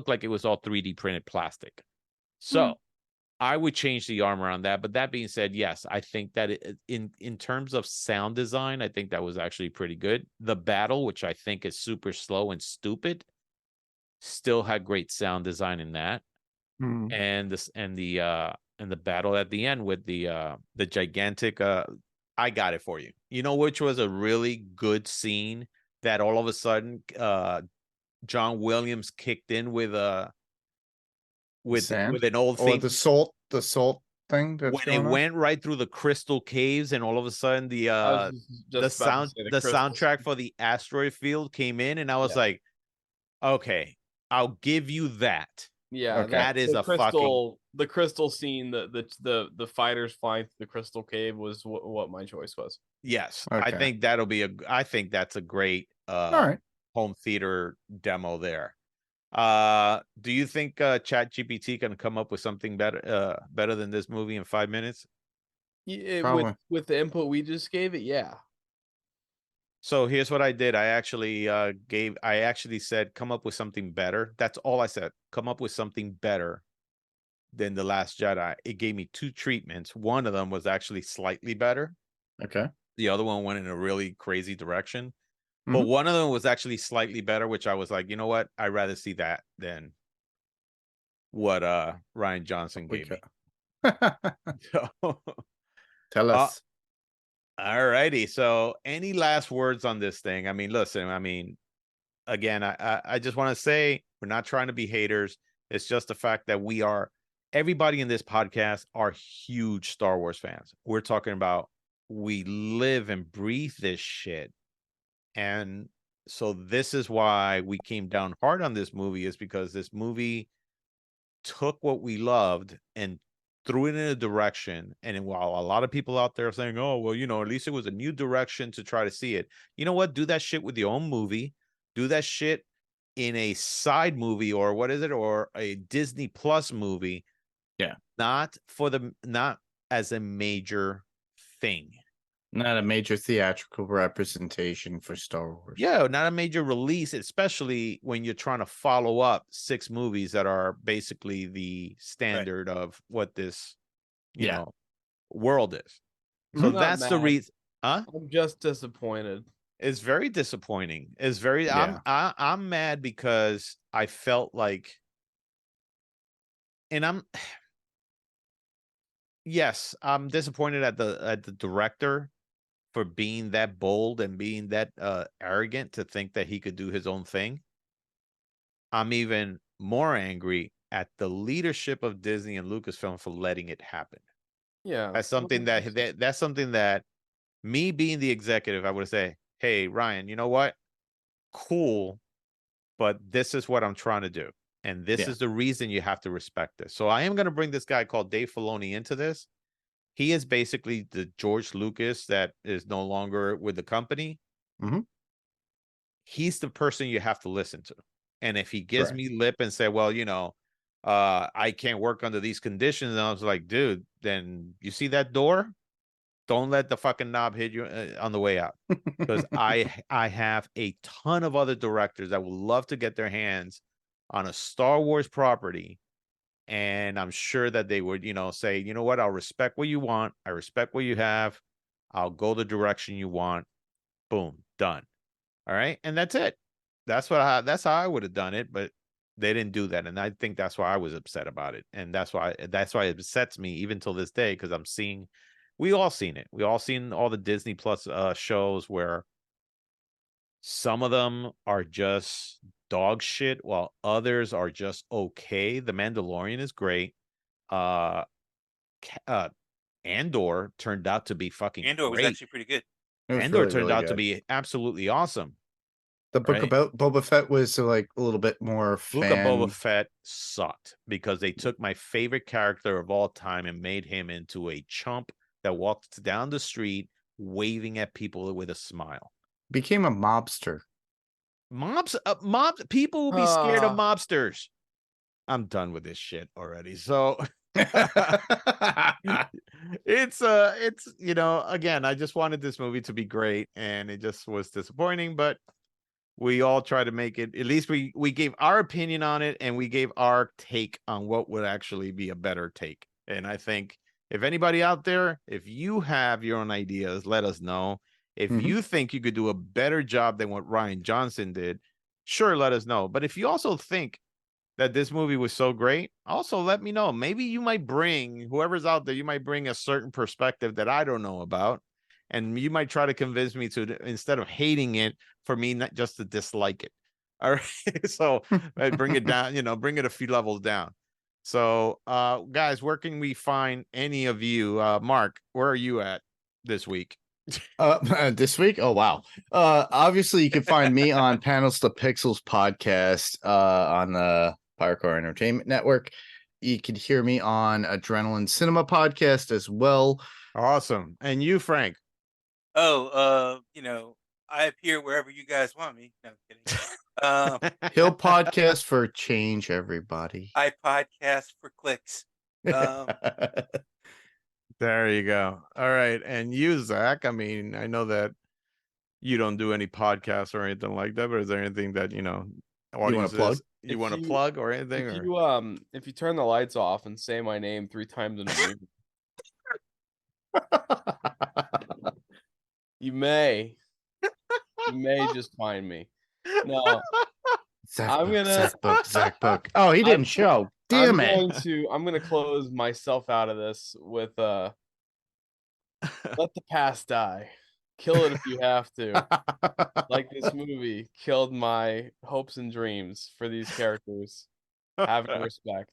like it was all 3D printed plastic. So I would change the armor on that. But that being said, yes, I think that in terms of sound design, I think that was actually pretty good. The battle, which I think is super slow and stupid, still had great sound design in that. And the battle at the end with the gigantic I got it for you. You know which was a really good scene that all of a sudden John Williams kicked in with an old thing. The salt thing when it went right through the crystal caves, and all of a sudden the soundtrack for the asteroid field came in, and I was like, Okay, I'll give you that. Yeah, Okay. That is a fucking the crystal scene, the fighters flying through the crystal cave was what my choice was. yes. I Okay. think that'll be I think that's a great All right. home theater demo there. Do you think Chat GPT can come up with something better than this movie in 5 minutes? Yeah, Probably. with the input we just gave it, yeah. So here's what I did. I actually said, come up with something better. That's all I said. Come up with something better than The Last Jedi. It gave me 2 treatments. One of them was actually slightly better. Okay. The other one went in a really crazy direction. But Mhm. one of them was actually slightly better, which I was like, you know what? I'd rather see that than what Ryan Johnson gave me. So, Tell us. all righty. So any last words on this thing? I mean, listen, again, I just want to say we're not trying to be haters. It's just the fact that everybody in this podcast are huge Star Wars fans. We're talking about, we live and breathe this shit. And so this is why we came down hard on this movie, is because this movie took what we loved and threw it in a direction. And while a lot of people out there are saying, oh, well, at least it was a new direction to try to see it. You know what? Do that shit with your own movie. Do that shit in a side movie, or what is it? Or a Disney Plus movie. Yeah. Not as a major thing. Not a major theatrical representation for Star Wars. Yeah, not a major release, especially when you're trying to follow up 6 movies that are basically the standard of what this, world is. So I'm not that's the mad. reason. Huh? I'm just disappointed. It's very disappointing. It's very. Yeah. I'm mad because I felt like, and yes, I'm disappointed at the director for being that bold and being that arrogant to think that he could do his own thing. I'm even more angry at the leadership of Disney and Lucasfilm for letting it happen. Yeah. That's something that's something that, me being the executive, I would say, hey, Ryan, you know what? Cool, but this is what I'm trying to do. And this is the reason you have to respect this. So I am going to bring this guy called Dave Filoni into this. He is basically the George Lucas that is no longer with the company. Mhm. He's the person you have to listen to. And if he gives me lip and say, well, I can't work under these conditions, and I was like, dude, then you see that door? Don't let the fucking knob hit you on the way out. Because I have a ton of other directors that would love to get their hands on a Star Wars property. And I'm sure that they would, say, you know what? I'll respect what you want. I respect what you have. I'll go the direction you want. Boom, done. All right. And that's it. That's how I would have done it. But they didn't do that. And I think that's why I was upset about it. And that's why it upsets me even till this day, because we all seen it. We all seen all the Disney Plus shows where some of them are just dog shit, while others are just okay. The Mandalorian is great. Andor turned out to be fucking Andor was great. actually pretty good. Andor turned out to be absolutely awesome. The book about Boba Fett was like a little bit more Book of Boba Fett sucked because they took my favorite character of all time and made him into a chump that walks down the street waving at people with a smile. Became a mobster. Mobs, people will be scared of mobsters. I'm done with this shit already. So it's again, I just wanted this movie to be great, and it just was disappointing, but we all try to make it, at least we gave our opinion on it, and we gave our take on what would actually be a better take. And I think if anybody out there, if you have your own ideas, let us know. If you think you could do a better job than what Ryan Johnson did, sure, let us know. But if you also think that this movie was so great, also let me know. Maybe you might bring, whoever's out there, you might bring a certain perspective that I don't know about. And you might try to convince me to, instead of hating it, for me not just to dislike it. All right. So bring it down, bring it a few levels down. So guys, where can we find any of you? Mark, where are you at this week? This week? Oh wow. Obviously you can find me on Panels to Pixels podcast on the Firecore Entertainment Network. You can hear me on Adrenaline Cinema podcast as well. Awesome. And you, Frank? Oh, I appear wherever you guys want me. No, I'm kidding. He'll podcast for change, everybody. I podcast for clicks. There you go. All right. And you, Zach, I mean, I know that you don't do any podcasts or anything like that, but is there anything that, you want to plug? You want to plug or anything? If you turn the lights off and say my name 3 times in a movie, you may just find me. No, Zack Book. Oh, he didn't show. Damn it. I'm gonna close myself out of this with let the past die. Kill it if you have to. Like this movie killed my hopes and dreams for these characters. Having respect.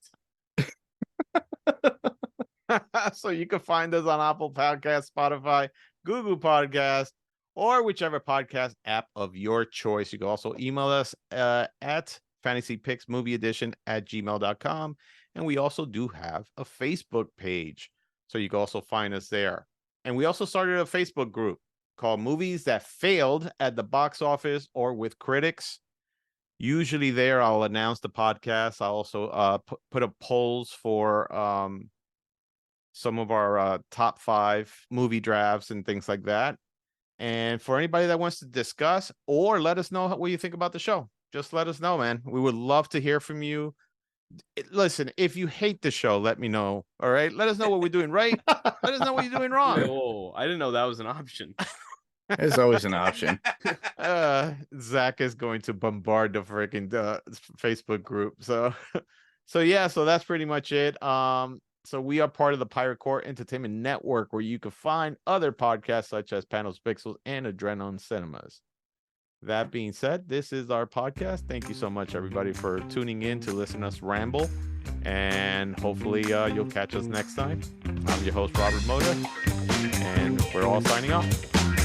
So you can find us on Apple Podcasts, Spotify, Google Podcasts, or whichever podcast app of your choice. You can also email us at fantasypicksmovieedition@gmail.com. And we also do have a Facebook page. So you can also find us there. And we also started a Facebook group called Movies That Failed at the Box Office or with Critics. Usually there, I'll announce the podcast. I'll also put up polls for some of our top 5 movie drafts and things like that. And for anybody that wants to discuss or let us know what you think about the show, just let us know, man. We would love to hear from you. Listen, if you hate the show, let me know. All right. Let us know what we're doing right. Let us know what you're doing wrong. Oh, I didn't know that was an option. There's always an option. Zach is going to bombard the freaking Facebook group. So yeah, so that's pretty much it. So we are part of the Pirate Core Entertainment Network, where you can find other podcasts such as Panels, Pixels, and Adrenaline Cinemas. That being said, this is our podcast. Thank you so much, everybody, for tuning in to listen to us ramble. And hopefully you'll catch us next time. I'm your host, Robert Mota, and we're all signing off.